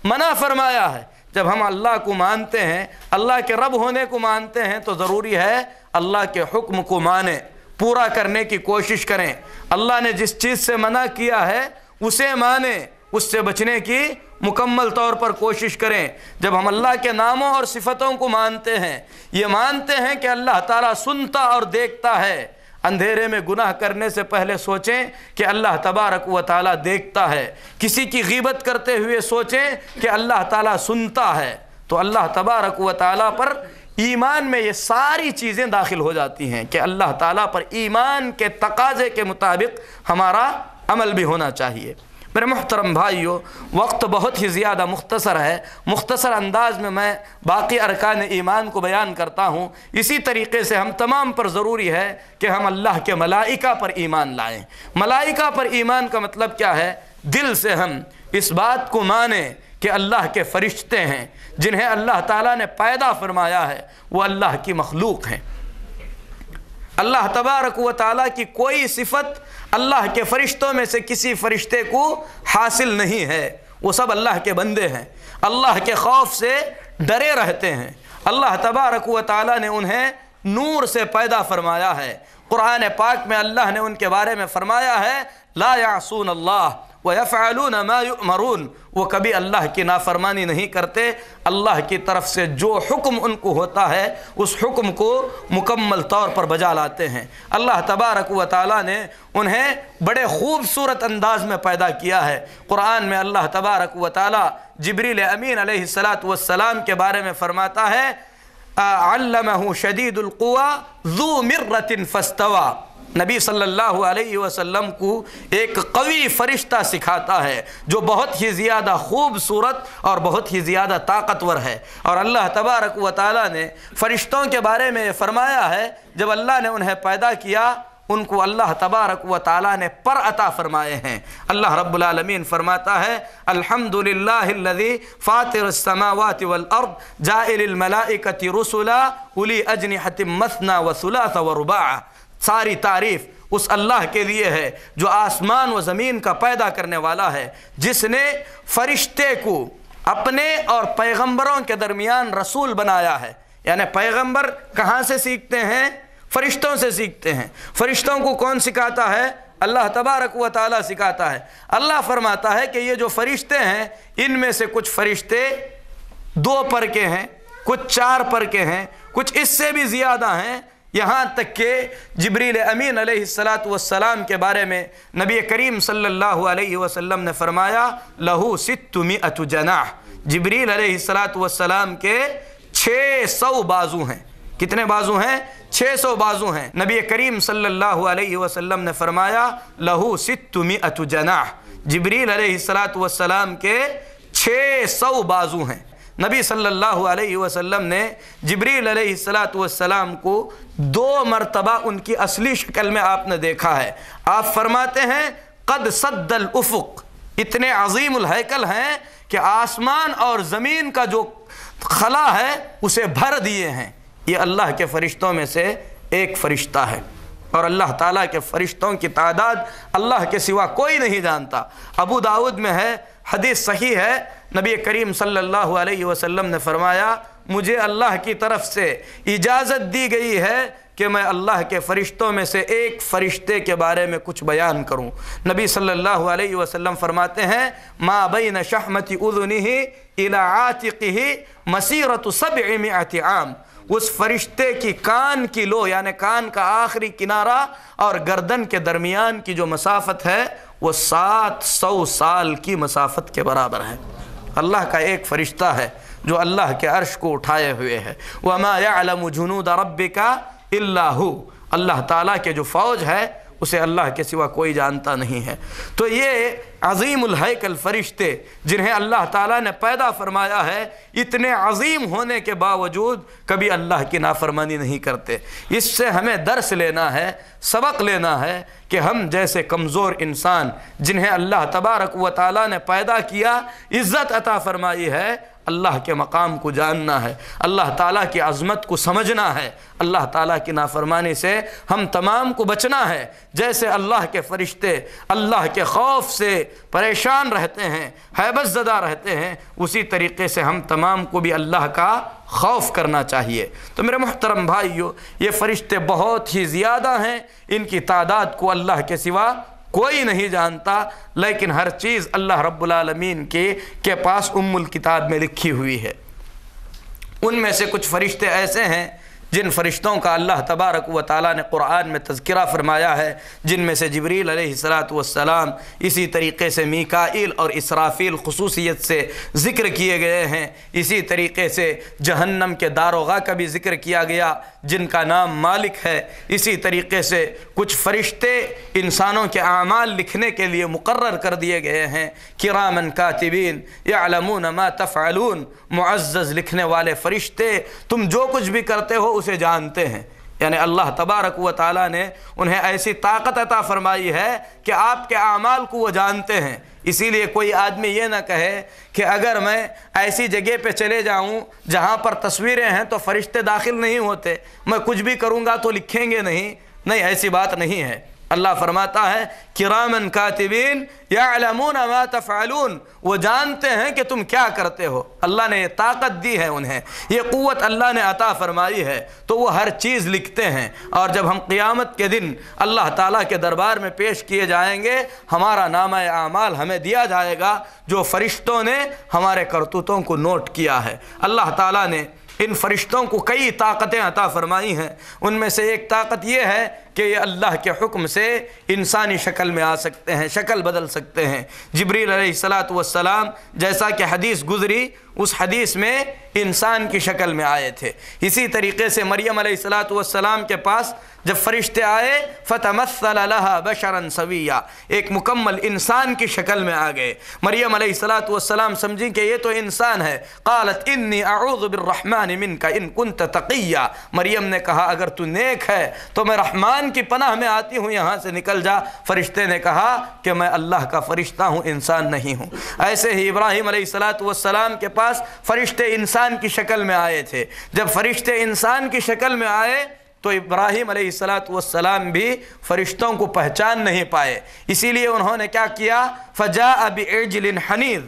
منع فرمایا ہے۔ جب ہم اللہ کو مانتے ہیں، اللہ کے رب ہونے کو مانتے ہیں، تو ضروری ہے اللہ کے حکم کو مانیں، پورا کرنے کی کوشش کریں۔ اللہ نے جس چیز سے منع کیا ہے اسے مانیں، اس سے بچنے کی مکمل طور پر کوشش کریں۔ جب ہم اللہ کے ناموں اور صفتوں کو مانتے ہیں، یہ مانتے ہیں کہ اللہ تعالیٰ سنتا اور دیکھتا ہے، اندھیرے میں گناہ کرنے سے پہلے سوچیں کہ اللہ تبارک و تعالیٰ دیکھتا ہے۔ کسی کی غیبت کرتے ہوئے سوچیں کہ اللہ تعالیٰ سنتا ہے۔ تو اللہ تبارک و تعالیٰ پر ایمان میں یہ ساری چیزیں داخل ہو جاتی ہیں کہ اللہ تعالیٰ پر ایمان کے تقاضے کے مطابق ہمارا عمل بھی ہونا چاہیے۔ میرے محترم بھائیو، وقت بہت ہی زیادہ مختصر ہے، مختصر انداز میں باقی ارکان ایمان کو بیان کرتا ہوں۔ اسی طریقے سے ہم تمام پر ضروری ہے کہ ہم اللہ کے ملائکہ پر ایمان لائیں۔ ملائکہ پر ایمان کا مطلب کیا ہے؟ دل سے ہم اس بات کو مانیں کہ اللہ کے فرشتے ہیں، جنہیں اللہ تعالیٰ نے پیدا فرمایا ہے، وہ اللہ کی مخلوق ہیں۔ اللہ تبارک و تعالیٰ کی کوئی صفت اللہ کے فرشتوں میں سے کسی فرشتے کو حاصل نہیں ہے، وہ سب اللہ کے بندے ہیں، اللہ کے خوف سے ڈرے رہتے ہیں۔ اللہ تبارک و تعالیٰ نے انہیں نور سے پیدا فرمایا ہے۔ قرآن پاک میں اللہ نے ان کے بارے میں فرمایا ہے لا یعصون اللہ وَيَفْعَلُونَ مَا يُؤْمَرُونَ، وہ کبھی اللہ کی نافرمانی نہیں کرتے، اللہ کی طرف سے جو حکم ان کو ہوتا ہے اس حکم کو مکمل طور پر بجا لاتے ہیں۔ اللہ تبارک و تعالیٰ نے انہیں بڑے خوبصورت انداز میں پیدا کیا ہے۔ قرآن میں اللہ تبارک و تعالیٰ جبریل امین علیہ السلام کے بارے میں فرماتا ہے عَلَّمَهُ شَدِيدُ الْقُوَى ذُو مِرَّةٍ فَاسْتَوَى، نبی صلی اللہ علیہ وسلم کو ایک قوی فرشتہ سکھاتا ہے جو بہت ہی زیادہ خوبصورت اور بہت ہی زیادہ طاقتور ہے۔ اور اللہ تبارک و تعالیٰ نے فرشتوں کے بارے میں فرمایا ہے جب اللہ نے انہیں پیدا کیا ان کو اللہ تبارک و تعالیٰ نے پر عطا فرمائے ہیں۔ اللہ رب العالمین فرماتا ہے الحمدللہ الذی فاطر السماوات والارض جاعل الملائکۃ رسلا اولی اجنحۃ مثنی وثلاث ورباع، ساری تعریف اس اللہ کے لیے ہے جو آسمان و زمین کا پیدا کرنے والا ہے، جس نے فرشتے کو اپنے اور پیغمبروں کے درمیان رسول بنایا ہے۔ یعنی پیغمبر کہاں سے سیکھتے ہیں؟ فرشتوں سے سیکھتے ہیں۔ فرشتوں کو کون سکھاتا ہے؟ اللہ تبارک و تعالیٰ سکھاتا ہے۔ اللہ فرماتا ہے کہ یہ جو فرشتے ہیں ان میں سے کچھ فرشتے 2 پر کے ہیں، کچھ 4 پر کے ہیں، کچھ اس سے بھی زیادہ ہیں، یہاں تک کہ جبریل امین علیہ السلام کے بارے میں نبی کریم صلی اللہ علیہ وسلم نے فرمایا لہو 600 جناح، جبریل علیہ السلام کے 600 بازو ہیں۔ کتنے بازو ہیں؟ 600 بازو ہیں۔ نبی کریم صلی اللہ علیہ وسلم نے فرمایا لہو 600 جناح، جبریل علیہ السلام کے 600 بازو ہیں۔ نبی صلی اللہ علیہ وسلم نے جبریل علیہ السلام کو 2 مرتبہ ان کی اصلی شکل میں آپ نے دیکھا ہے۔ آپ فرماتے ہیں قد سد الافق، اتنے عظیم الہیکل ہیں کہ آسمان اور زمین کا جو خلا ہے اسے بھر دیے ہیں۔ یہ اللہ کے فرشتوں میں سے ایک فرشتہ ہے، اور اللہ تعالیٰ کے فرشتوں کی تعداد اللہ کے سوا کوئی نہیں جانتا۔ ابو داؤد میں ہے، حدیث صحیح ہے، نبی کریم صلی اللہ علیہ وسلم نے فرمایا مجھے اللہ کی طرف سے اجازت دی گئی ہے کہ میں اللہ کے فرشتوں میں سے ایک فرشتے کے بارے میں کچھ بیان کروں۔ نبی صلی اللہ علیہ وسلم فرماتے ہیں ما بین شحمۃ اذنہ الی عاتقہ مسیرۃ 700 عام، اس فرشتے کی کان کی لو یعنی کان کا آخری کنارہ اور گردن کے درمیان کی جو مسافت ہے وہ 700 سال کی مسافت کے برابر ہے۔ اللہ کا ایک فرشتہ ہے جو اللہ کے عرش کو اٹھائے ہوئے ہے۔ وَمَا يَعْلَمُ جُنُودَ رَبِّكَ إِلَّا هُوَ، اللہ تعالیٰ کے جو فوج ہے اسے اللہ کے سوا کوئی جانتا نہیں ہے۔ تو یہ عظیم الہیکل فرشتے جنہیں اللہ تعالیٰ نے پیدا فرمایا ہے اتنے عظیم ہونے کے باوجود کبھی اللہ کی نافرمانی نہیں کرتے۔ اس سے ہمیں درس لینا ہے، سبق لینا ہے کہ ہم جیسے کمزور انسان جنہیں اللہ تبارک و تعالیٰ نے پیدا کیا، عزت عطا فرمائی ہے، اللہ کے مقام کو جاننا ہے، اللہ تعالیٰ کی عظمت کو سمجھنا ہے، اللہ تعالیٰ کی نافرمانی سے ہم تمام کو بچنا ہے۔ جیسے اللہ کے فرشتے اللہ کے خوف سے پریشان رہتے ہیں، ہیبت زدہ رہتے ہیں، اسی طریقے سے ہم تمام کو بھی اللہ کا خوف کرنا چاہیے۔ تو میرے محترم بھائیو، یہ فرشتے بہت ہی زیادہ ہیں، ان کی تعداد کو اللہ کے سوا کوئی نہیں جانتا، لیکن ہر چیز اللہ رب العالمین کے پاس الکتاب میں لکھی ہوئی ہے۔ ان میں سے کچھ فرشتے ایسے ہیں جن فرشتوں کا اللہ تبارک و تعالیٰ نے قرآن میں تذکرہ فرمایا ہے، جن میں سے جبریل علیہ السلام، اسی طریقے سے میکائیل اور اسرافیل خصوصیت سے ذکر کیے گئے ہیں۔ اسی طریقے سے جہنم کے داروغہ کا بھی ذکر کیا گیا جن کا نام مالک ہے۔ اسی طریقے سے کچھ فرشتے انسانوں کے اعمال لکھنے کے لیے مقرر کر دیے گئے ہیں، کرامن کاتبین یعلمون ما تفعلون، معزز لکھنے والے فرشتے، تم جو کچھ بھی کرتے ہو اسے جانتے ہیں۔ یعنی اللہ تبارک و تعالیٰ نے انہیں ایسی طاقت عطا فرمائی ہے کہ آپ کے اعمال کو وہ جانتے ہیں۔ اسی لیے کوئی آدمی یہ نہ کہے کہ اگر میں ایسی جگہ پہ چلے جاؤں جہاں پر تصویریں ہیں تو فرشتے داخل نہیں ہوتے، میں کچھ بھی کروں گا تو لکھیں گے نہیں۔ نہیں، ایسی بات نہیں ہے۔ اللہ فرماتا ہے کرامن کاتبین یعلمون ما تفعلون، وہ جانتے ہیں کہ تم کیا کرتے ہو۔ اللہ نے یہ طاقت دی ہے انہیں، یہ قوت اللہ نے عطا فرمائی ہے، تو وہ ہر چیز لکھتے ہیں۔ اور جب ہم قیامت کے دن اللہ تعالیٰ کے دربار میں پیش کیے جائیں گے، ہمارا نامہ اعمال ہمیں دیا جائے گا جو فرشتوں نے ہمارے کرتوتوں کو نوٹ کیا ہے۔ اللہ تعالیٰ نے ان فرشتوں کو کئی طاقتیں عطا فرمائی ہیں، ان میں سے ایک طاقت یہ ہے کہ یہ اللہ کے حکم سے انسانی شکل میں آ سکتے ہیں، شکل بدل سکتے ہیں۔ جبریل علیہ السلام جیسا کہ حدیث گزری، اس حدیث میں انسان کی شکل میں آئے تھے۔ اسی طریقے سے مریم علیہ السلام کے پاس جب فرشتے آئے فتمثل لها بشرا سویا، ایک مکمل انسان کی شکل میں آ گئے۔ مریم علیہ السلام سمجھی کہ یہ تو انسان ہے، قالت انی اعوذ بالرحمن منک ان کنت تقیا، مریم نے کہا اگر تو نیک ہے تو میں رحمان کی پناہ میں آتی ہوں، یہاں سے نکل جا۔ فرشتے نے کہا کہ میں اللہ کا فرشتہ ہوں، انسان نہیں ہوں۔ ایسے ہی ابراہیم علیہ السلام کے پاس فرشتے انسان کی شکل میں آئے تھے، جب فرشتے انسان کی شکل میں آئے تو ابراہیم علیہ السلام بھی فرشتوں کو پہچان نہیں پائے، اسی لیے انہوں نے کیا کیا، فجاء بعجل حنیذ،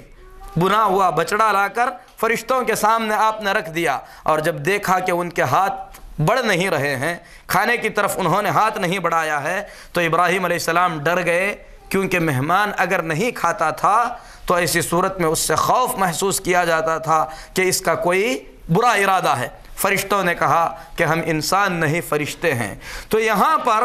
بنا ہوا بچڑا لا کر فرشتوں کے سامنے آپ نے رکھ دیا، اور جب دیکھا کہ ان کے ہاتھ بڑھ نہیں رہے ہیں، کھانے کی طرف انہوں نے ہاتھ نہیں بڑھایا ہے، تو ابراہیم علیہ السلام ڈر گئے، کیونکہ مہمان اگر نہیں کھاتا تھا تو ایسی صورت میں اس سے خوف محسوس کیا جاتا تھا کہ اس کا کوئی برا ارادہ ہے۔ فرشتوں نے کہا کہ ہم انسان نہیں فرشتے ہیں۔ تو یہاں پر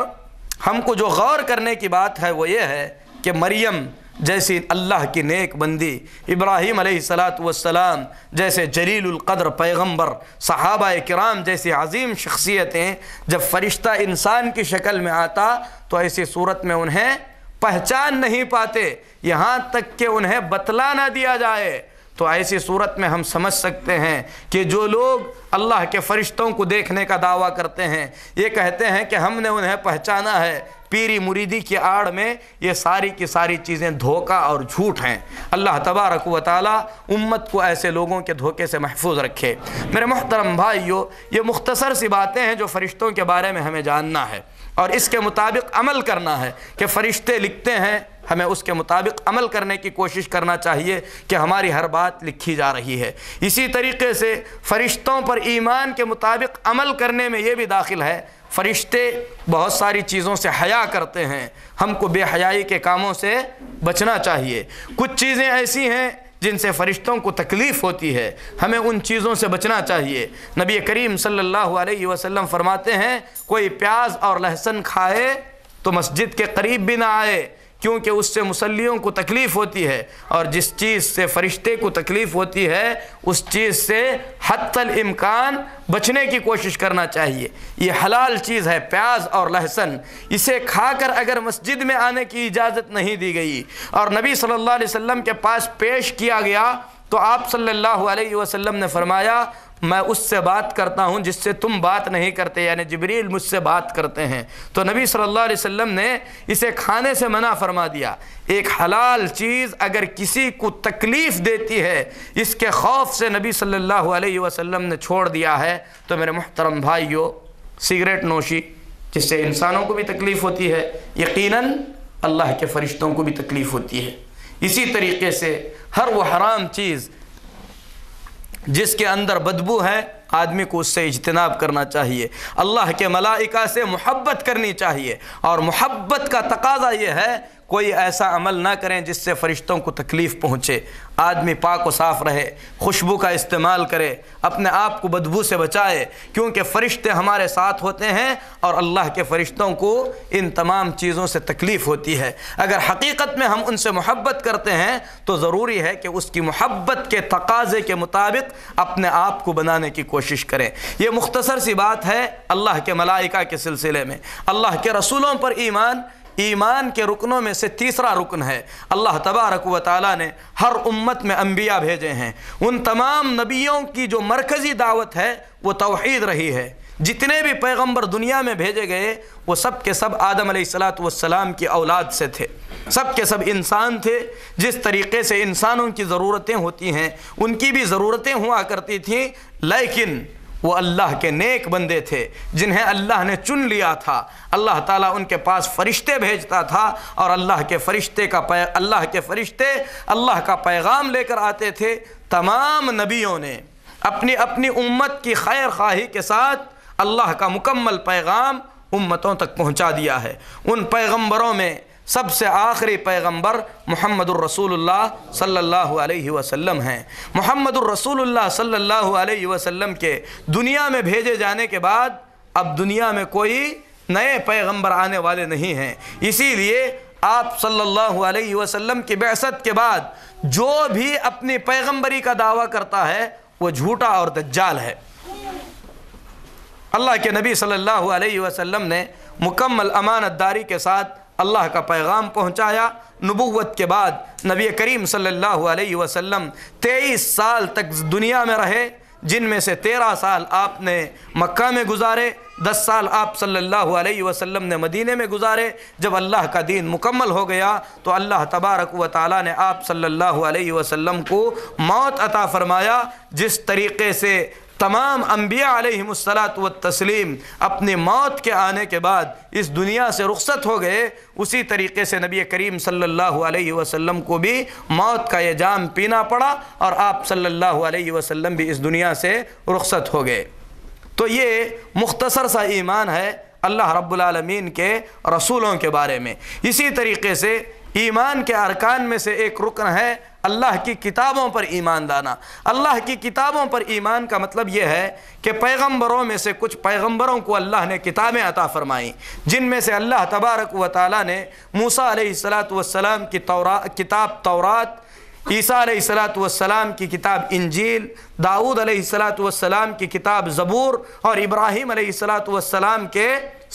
ہم کو جو غور کرنے کی بات ہے وہ یہ ہے کہ مریم جیسی اللہ کی نیک بندی، ابراہیم علیہ السلام جیسے جلیل القدر پیغمبر، صحابہ کرام جیسی عظیم شخصیتیں، جب فرشتہ انسان کی شکل میں آتا تو ایسی صورت میں انہیں پہچان نہیں پاتے، یہاں تک کہ انہیں بتلا نہ دیا جائے۔ تو ایسی صورت میں ہم سمجھ سکتے ہیں کہ جو لوگ اللہ کے فرشتوں کو دیکھنے کا دعویٰ کرتے ہیں، یہ کہتے ہیں کہ ہم نے انہیں پہچانا ہے، پیری مریدی کی آڑ میں یہ ساری کی ساری چیزیں دھوکہ اور جھوٹ ہیں۔ اللہ تبارک و تعالی امت کو ایسے لوگوں کے دھوکے سے محفوظ رکھے۔ میرے محترم بھائیو، یہ مختصر سی باتیں ہیں جو فرشتوں کے بارے میں ہمیں جاننا ہے اور اس کے مطابق عمل کرنا ہے کہ فرشتے لکھتے ہیں، ہمیں اس کے مطابق عمل کرنے کی کوشش کرنا چاہیے کہ ہماری ہر بات لکھی جا رہی ہے۔ اسی طریقے سے فرشتوں پر ایمان کے مطابق عمل کرنے میں یہ بھی داخل ہے، فرشتے بہت ساری چیزوں سے حیا کرتے ہیں، ہم کو بے حیائی کے کاموں سے بچنا چاہیے۔ کچھ چیزیں ایسی ہیں جن سے فرشتوں کو تکلیف ہوتی ہے، ہمیں ان چیزوں سے بچنا چاہیے۔ نبی کریم صلی اللہ علیہ وسلم فرماتے ہیں کوئی پیاز اور لہسن کھائے تو مسجد کے قریب بھی نہ آئے، کیونکہ اس سے مصلیوں کو تکلیف ہوتی ہے، اور جس چیز سے فرشتے کو تکلیف ہوتی ہے اس چیز سے حتی الامکان بچنے کی کوشش کرنا چاہیے۔ یہ حلال چیز ہے پیاز اور لہسن، اسے کھا کر اگر مسجد میں آنے کی اجازت نہیں دی گئی اور نبی صلی اللہ علیہ وسلم کے پاس پیش کیا گیا تو آپ صلی اللہ علیہ وسلم نے فرمایا میں اس سے بات کرتا ہوں جس سے تم بات نہیں کرتے، یعنی جبریل مجھ سے بات کرتے ہیں۔ تو نبی صلی اللہ علیہ وسلم نے اسے کھانے سے منع فرما دیا۔ ایک حلال چیز اگر کسی کو تکلیف دیتی ہے، اس کے خوف سے نبی صلی اللہ علیہ وسلم نے چھوڑ دیا ہے۔ تو میرے محترم بھائیو، سگریٹ نوشی جس سے انسانوں کو بھی تکلیف ہوتی ہے، یقیناً اللہ کے فرشتوں کو بھی تکلیف ہوتی ہے۔ اسی طریقے سے ہر وہ حرام چیز جس کے اندر بدبو ہے، آدمی کو اس سے اجتناب کرنا چاہیے۔ اللہ کے ملائکہ سے محبت کرنی چاہیے، اور محبت کا تقاضا یہ ہے کوئی ایسا عمل نہ کریں جس سے فرشتوں کو تکلیف پہنچے۔ آدمی پاک و صاف رہے، خوشبو کا استعمال کرے، اپنے آپ کو بدبو سے بچائے، کیونکہ فرشتے ہمارے ساتھ ہوتے ہیں اور اللہ کے فرشتوں کو ان تمام چیزوں سے تکلیف ہوتی ہے۔ اگر حقیقت میں ہم ان سے محبت کرتے ہیں تو ضروری ہے کہ اس کی محبت کے تقاضے کے مطابق اپنے آپ کو بنانے کی کوشش کریں۔ یہ مختصر سی بات ہے اللہ کے ملائکہ کے سلسلے میں۔ اللہ کے رسولوں پر ایمان کے رکنوں میں سے تیسرا رکن ہے۔ اللہ تبارک و تعالیٰ نے ہر امت میں انبیاء بھیجے ہیں، ان تمام نبیوں کی جو مرکزی دعوت ہے وہ توحید رہی ہے۔ جتنے بھی پیغمبر دنیا میں بھیجے گئے وہ سب کے سب آدم علیہ السلام کی اولاد سے تھے، سب کے سب انسان تھے۔ جس طریقے سے انسانوں کی ضرورتیں ہوتی ہیں ان کی بھی ضرورتیں ہوا کرتی تھیں، لیکن وہ اللہ کے نیک بندے تھے جنہیں اللہ نے چن لیا تھا۔ اللہ تعالیٰ ان کے پاس فرشتے بھیجتا تھا اور اللہ کے فرشتے اللہ کا پیغام لے کر آتے تھے۔ تمام نبیوں نے اپنی اپنی امت کی خیر خواہی کے ساتھ اللہ کا مکمل پیغام امتوں تک پہنچا دیا ہے۔ ان پیغمبروں میں سب سے آخری پیغمبر محمد الرسول اللہ صلی اللہ علیہ وسلم ہیں۔ محمد الرسول اللہ صلی اللہ علیہ وسلم کے دنیا میں بھیجے جانے کے بعد اب دنیا میں کوئی نئے پیغمبر آنے والے نہیں ہیں، اسی لیے آپ صلی اللہ علیہ وسلم کی بعثت کے بعد جو بھی اپنی پیغمبری کا دعویٰ کرتا ہے وہ جھوٹا اور دجال ہے۔ اللہ کے نبی صلی اللہ علیہ وسلم نے مکمل امانت داری کے ساتھ اللہ کا پیغام پہنچایا۔ نبوت کے بعد نبی کریم صلی اللہ علیہ وسلم 23 سال تک دنیا میں رہے، جن میں سے 13 سال آپ نے مکہ میں گزارے، 10 سال آپ صلی اللہ علیہ وسلم نے مدینے میں گزارے۔ جب اللہ کا دین مکمل ہو گیا تو اللہ تبارک و تعالیٰ نے آپ صلی اللہ علیہ وسلم کو موت عطا فرمایا۔ جس طریقے سے تمام انبیاء علیہم الصلاۃ والتسلیم اپنی موت کے آنے کے بعد اس دنیا سے رخصت ہو گئے، اسی طریقے سے نبی کریم صلی اللہ علیہ وسلم کو بھی موت کا یہ جام پینا پڑا اور آپ صلی اللہ علیہ وسلم بھی اس دنیا سے رخصت ہو گئے۔ تو یہ مختصر سا ایمان ہے اللہ رب العالمین کے رسولوں کے بارے میں۔ اسی طریقے سے ایمان کے ارکان میں سے ایک رکن ہے اللہ کی کتابوں پر ایمان لانا۔ اللہ کی کتابوں پر ایمان کا مطلب یہ ہے کہ پیغمبروں میں سے کچھ پیغمبروں کو اللہ نے کتابیں عطا فرمائیں، جن میں سے اللہ تبارک و تعالیٰ نے موسیٰ علیہ السلام کی کتاب تورات، عیسیٰ علیہ السلام کی کتاب انجیل، داؤد علیہ السلام کی کتاب زبور اور ابراہیم علیہ السلام کے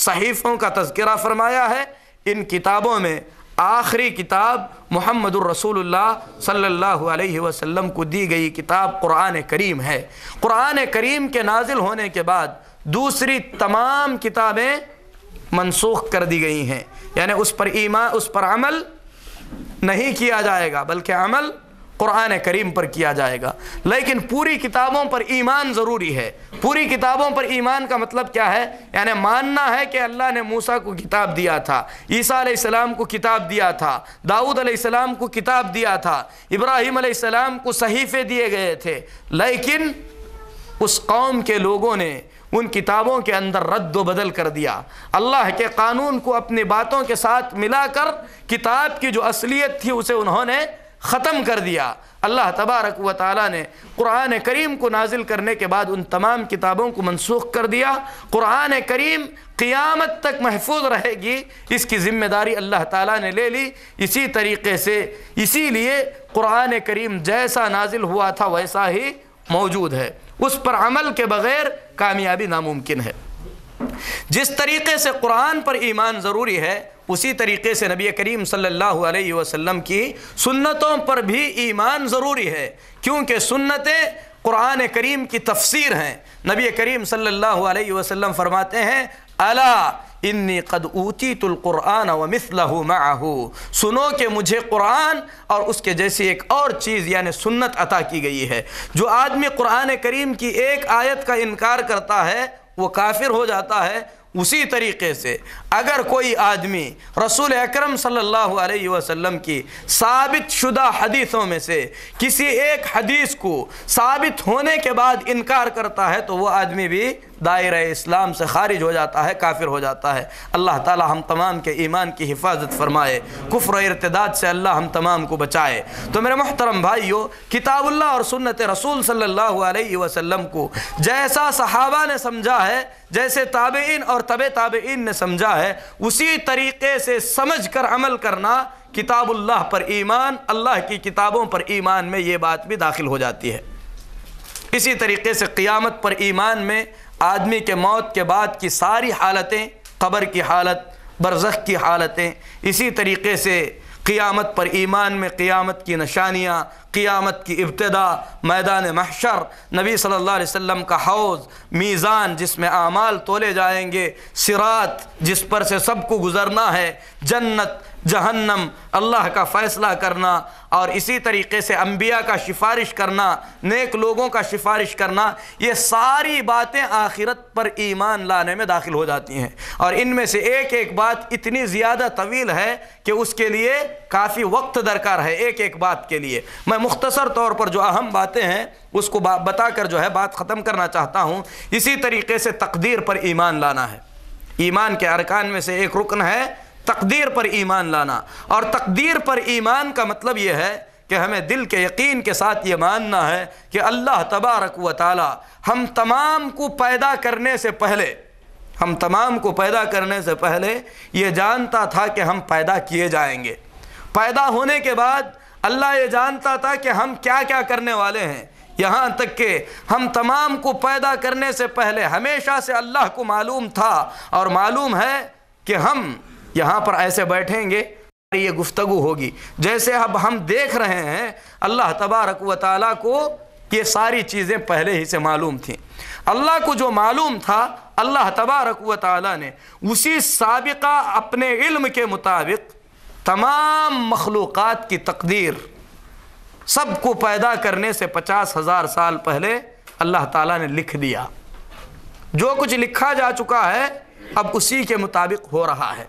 صحیفوں کا تذکرہ فرمایا ہے۔ ان کتابوں میں آخری کتاب محمد الرسول اللہ صلی اللہ علیہ وسلم کو دی گئی کتاب قرآن کریم ہے۔ قرآن کریم کے نازل ہونے کے بعد دوسری تمام کتابیں منسوخ کر دی گئی ہیں، یعنی اس پر عمل نہیں کیا جائے گا بلکہ عمل قرآن کریم پر کیا جائے گا۔ لیکن پوری کتابوں پر ایمان ضروری ہے۔ پوری کتابوں پر ایمان کا مطلب کیا ہے؟ یعنی ماننا ہے کہ اللہ نے موسیٰ کو کتاب دیا تھا، عیسیٰ علیہ السلام کو کتاب دیا تھا، داؤد علیہ السلام کو کتاب دیا تھا، ابراہیم علیہ السلام کو صحیفے دیے گئے تھے، لیکن اس قوم کے لوگوں نے ان کتابوں کے اندر رد و بدل کر دیا۔ اللہ کے قانون کو اپنی باتوں کے ساتھ ملا کر کتاب کی جو اصلیت تھی اسے انہوں نے ختم کر دیا۔ اللہ تبارک و تعالیٰ نے قرآن کریم کو نازل کرنے کے بعد ان تمام کتابوں کو منسوخ کر دیا۔ قرآن کریم قیامت تک محفوظ رہے گی، اس کی ذمہ داری اللہ تعالیٰ نے لے لی۔ اسی طریقے سے اسی لیے قرآن کریم جیسا نازل ہوا تھا ویسا ہی موجود ہے، اس پر عمل کے بغیر کامیابی ناممکن ہے۔ جس طریقے سے قرآن پر ایمان ضروری ہے اسی طریقے سے نبی کریم صلی اللہ علیہ وسلم کی سنتوں پر بھی ایمان ضروری ہے، کیونکہ سنتیں قرآن کریم کی تفسیر ہیں۔ نبی کریم صلی اللہ علیہ وسلم فرماتے ہیں الا انی قد اوتیت القرآن ومثلہ معہ، سنو کہ مجھے قرآن اور اس کے جیسی ایک اور چیز یعنی سنت عطا کی گئی ہے۔ جو آدمی قرآن کریم کی ایک آیت کا انکار کرتا ہے وہ کافر ہو جاتا ہے۔ اسی طریقے سے اگر کوئی آدمی رسول اکرم صلی اللہ علیہ وسلم کی ثابت شدہ حدیثوں میں سے کسی ایک حدیث کو ثابت ہونے کے بعد انکار کرتا ہے تو وہ آدمی بھی دائرہ اسلام سے خارج ہو جاتا ہے، کافر ہو جاتا ہے۔ اللہ تعالی ہم تمام کے ایمان کی حفاظت فرمائے، کفر و ارتداد سے اللہ ہم تمام کو بچائے۔ تو میرے محترم بھائیو، کتاب اللہ اور سنت رسول صلی اللہ علیہ وسلم کو جیسا صحابہ نے سمجھا ہے، جیسے تابعین اور تبع تابعین نے سمجھا ہے، اسی طریقے سے سمجھ کر عمل کرنا، کتاب اللہ پر ایمان، اللہ کی کتابوں پر ایمان میں یہ بات بھی داخل ہو جاتی ہے۔ اسی طریقے سے قیامت پر ایمان میں آدمی کے موت کے بعد کی ساری حالتیں، قبر کی حالت، برزخ کی حالتیں، اسی طریقے سے قیامت پر ایمان میں قیامت کی نشانیاں، قیامت کی ابتدا، میدان محشر، نبی صلی اللہ علیہ وسلم کا حوض، میزان جس میں اعمال تولے جائیں گے، صراط جس پر سے سب کو گزرنا ہے، جنت، جہنم، اللہ کا فیصلہ کرنا، اور اسی طریقے سے انبیاء کا سفارش کرنا، نیک لوگوں کا سفارش کرنا، یہ ساری باتیں آخرت پر ایمان لانے میں داخل ہو جاتی ہیں۔ اور ان میں سے ایک ایک بات اتنی زیادہ طویل ہے کہ اس کے لیے کافی وقت درکار ہے ایک ایک بات کے لیے۔ میں مختصر طور پر جو اہم باتیں ہیں اس کو بتا کر جو ہے بات ختم کرنا چاہتا ہوں۔ اسی طریقے سے تقدیر پر ایمان لانا ہے۔ ایمان کے ارکان میں سے ایک رکن ہے تقدیر پر ایمان لانا، اور تقدیر پر ایمان کا مطلب یہ ہے کہ ہمیں دل کے یقین کے ساتھ یہ ماننا ہے کہ اللہ تبارک و تعالی ہم تمام کو پیدا کرنے سے پہلے یہ جانتا تھا کہ ہم پیدا کیے جائیں گے۔ پیدا ہونے کے بعد اللہ یہ جانتا تھا کہ ہم کیا کیا کرنے والے ہیں، یہاں تک کہ ہم تمام کو پیدا کرنے سے پہلے ہمیشہ سے اللہ کو معلوم تھا اور معلوم ہے کہ ہم یہاں پر ایسے بیٹھیں گے، یہ گفتگو ہوگی۔ جیسے اب ہم دیکھ رہے ہیں، اللہ تبارک و تعالیٰ کو یہ ساری چیزیں پہلے ہی سے معلوم تھیں۔ اللہ کو جو معلوم تھا، اللہ تبارک و تعالیٰ نے اسی سابقہ اپنے علم کے مطابق تمام مخلوقات کی تقدیر سب کو پیدا کرنے سے 50,000 سال پہلے اللہ تعالیٰ نے لکھ دیا۔ جو کچھ لکھا جا چکا ہے اب اسی کے مطابق ہو رہا ہے۔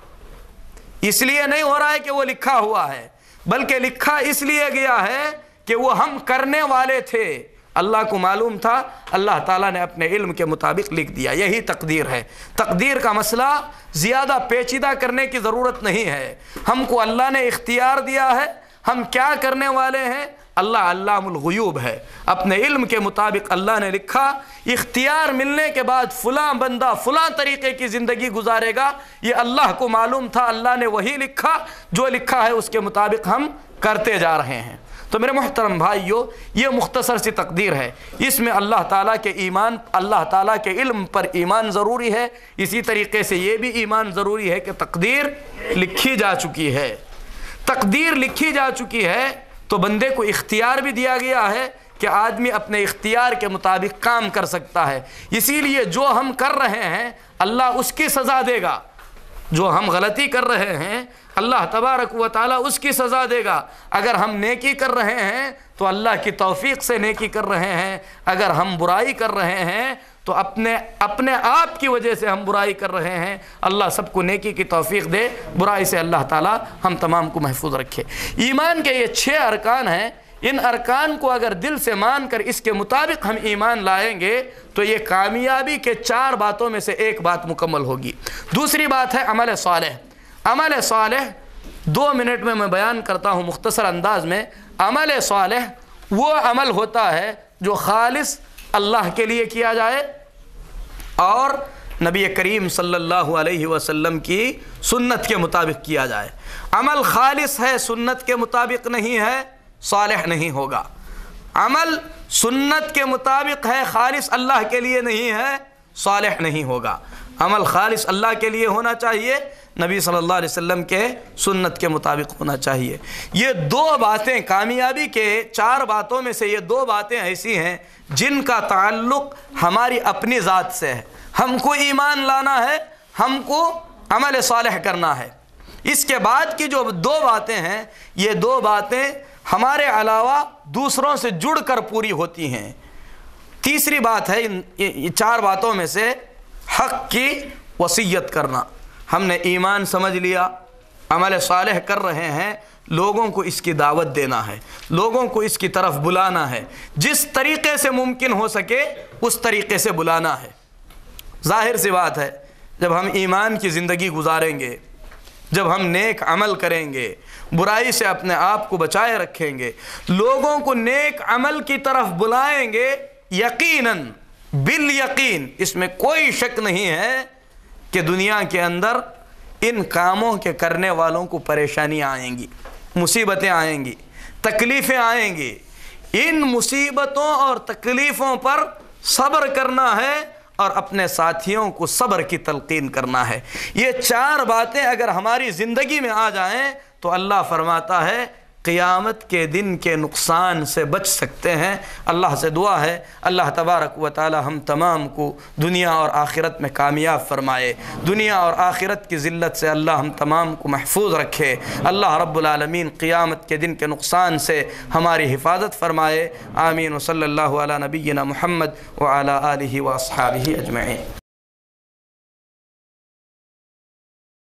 اس لیے نہیں ہو رہا ہے کہ وہ لکھا ہوا ہے، بلکہ لکھا اس لیے گیا ہے کہ وہ ہم کرنے والے تھے، اللہ کو معلوم تھا، اللہ تعالیٰ نے اپنے علم کے مطابق لکھ دیا۔ یہی تقدیر ہے۔ تقدیر کا مسئلہ زیادہ پیچیدہ کرنے کی ضرورت نہیں ہے۔ ہم کو اللہ نے اختیار دیا ہے، ہم کیا کرنے والے ہیں، اللہ علام الغیوب ہے، اپنے علم کے مطابق اللہ نے لکھا۔ اختیار ملنے کے بعد فلاں بندہ فلاں طریقے کی زندگی گزارے گا، یہ اللہ کو معلوم تھا، اللہ نے وہی لکھا، جو لکھا ہے اس کے مطابق ہم کرتے جا رہے ہیں۔ تو میرے محترم بھائیو، یہ مختصر سی تقدیر ہے۔ اس میں اللہ تعالیٰ کے ایمان، اللہ تعالیٰ کے علم پر ایمان ضروری ہے۔ اسی طریقے سے یہ بھی ایمان ضروری ہے کہ تقدیر لکھی جا چکی ہے۔ تقدیر لکھی جا چکی ہے تو بندے کو اختیار بھی دیا گیا ہے کہ آدمی اپنے اختیار کے مطابق کام کر سکتا ہے۔ اسی لیے جو ہم کر رہے ہیں اللہ اس کی سزا دے گا، جو ہم غلطی کر رہے ہیں اللہ تبارک و تعالیٰ اس کی سزا دے گا۔ اگر ہم نیکی کر رہے ہیں تو اللہ کی توفیق سے نیکی کر رہے ہیں، اگر ہم برائی کر رہے ہیں تو اپنے آپ کی وجہ سے ہم برائی کر رہے ہیں۔ اللہ سب کو نیکی کی توفیق دے، برائی سے اللہ تعالیٰ ہم تمام کو محفوظ رکھے۔ ایمان کے یہ 6 ارکان ہیں، ان ارکان کو اگر دل سے مان کر اس کے مطابق ہم ایمان لائیں گے تو یہ کامیابی کے 4 باتوں میں سے ایک بات مکمل ہوگی۔ دوسری بات ہے عمل صالح۔ عمل صالح 2 منٹ میں بیان کرتا ہوں مختصر انداز میں۔ عمل صالح وہ عمل ہوتا ہے جو خالص اللہ کے لیے کیا جائے اور نبی کریم صلی اللہ علیہ وسلم کی سنت کے مطابق کیا جائے۔ عمل خالص ہے، سنت کے مطابق نہیں ہے، صالح نہیں ہوگا۔ عمل سنت کے مطابق ہے، خالص اللہ کے لیے نہیں ہے، صالح نہیں ہوگا۔ عمل خالص اللہ کے لیے ہونا چاہیے، نبی صلی اللہ علیہ وسلم کے سنت کے مطابق ہونا چاہیے۔ یہ 2 باتیں، کامیابی کے 4 باتوں میں سے یہ 2 باتیں ایسی ہیں جن کا تعلق ہماری اپنی ذات سے ہے۔ ہم کو ایمان لانا ہے، ہم کو عمل صالح کرنا ہے۔ اس کے بعد کی جو 2 باتیں ہیں، یہ 2 باتیں ہمارے علاوہ دوسروں سے جڑ کر پوری ہوتی ہیں۔ تیسری بات ہے یہ 4 باتوں میں سے حق کی وصیت کرنا۔ ہم نے ایمان سمجھ لیا، عمل صالح کر رہے ہیں، لوگوں کو اس کی دعوت دینا ہے، لوگوں کو اس کی طرف بلانا ہے، جس طریقے سے ممکن ہو سکے اس طریقے سے بلانا ہے۔ ظاہر سی بات ہے، جب ہم ایمان کی زندگی گزاریں گے، جب ہم نیک عمل کریں گے، برائی سے اپنے آپ کو بچائے رکھیں گے، لوگوں کو نیک عمل کی طرف بلائیں گے، یقیناً بالیقین اس میں کوئی شک نہیں ہے کہ دنیا کے اندر ان کاموں کے کرنے والوں کو پریشانیاں آئیں گی، مصیبتیں آئیں گی، تکلیفیں آئیں گی۔ ان مصیبتوں اور تکلیفوں پر صبر کرنا ہے اور اپنے ساتھیوں کو صبر کی تلقین کرنا ہے۔ یہ 4 باتیں اگر ہماری زندگی میں آ جائیں تو اللہ فرماتا ہے قیامت کے دن کے نقصان سے بچ سکتے ہیں۔ اللہ سے دعا ہے اللہ تبارک و تعالی ہم تمام کو دنیا اور آخرت میں کامیاب فرمائے، دنیا اور آخرت کی ذلت سے اللہ ہم تمام کو محفوظ رکھے۔ اللہ رب العالمین قیامت کے دن کے نقصان سے ہماری حفاظت فرمائے۔ آمین و صلی اللہ علی نبینا محمد وعلی آلہ و اصحابہ اجمعین۔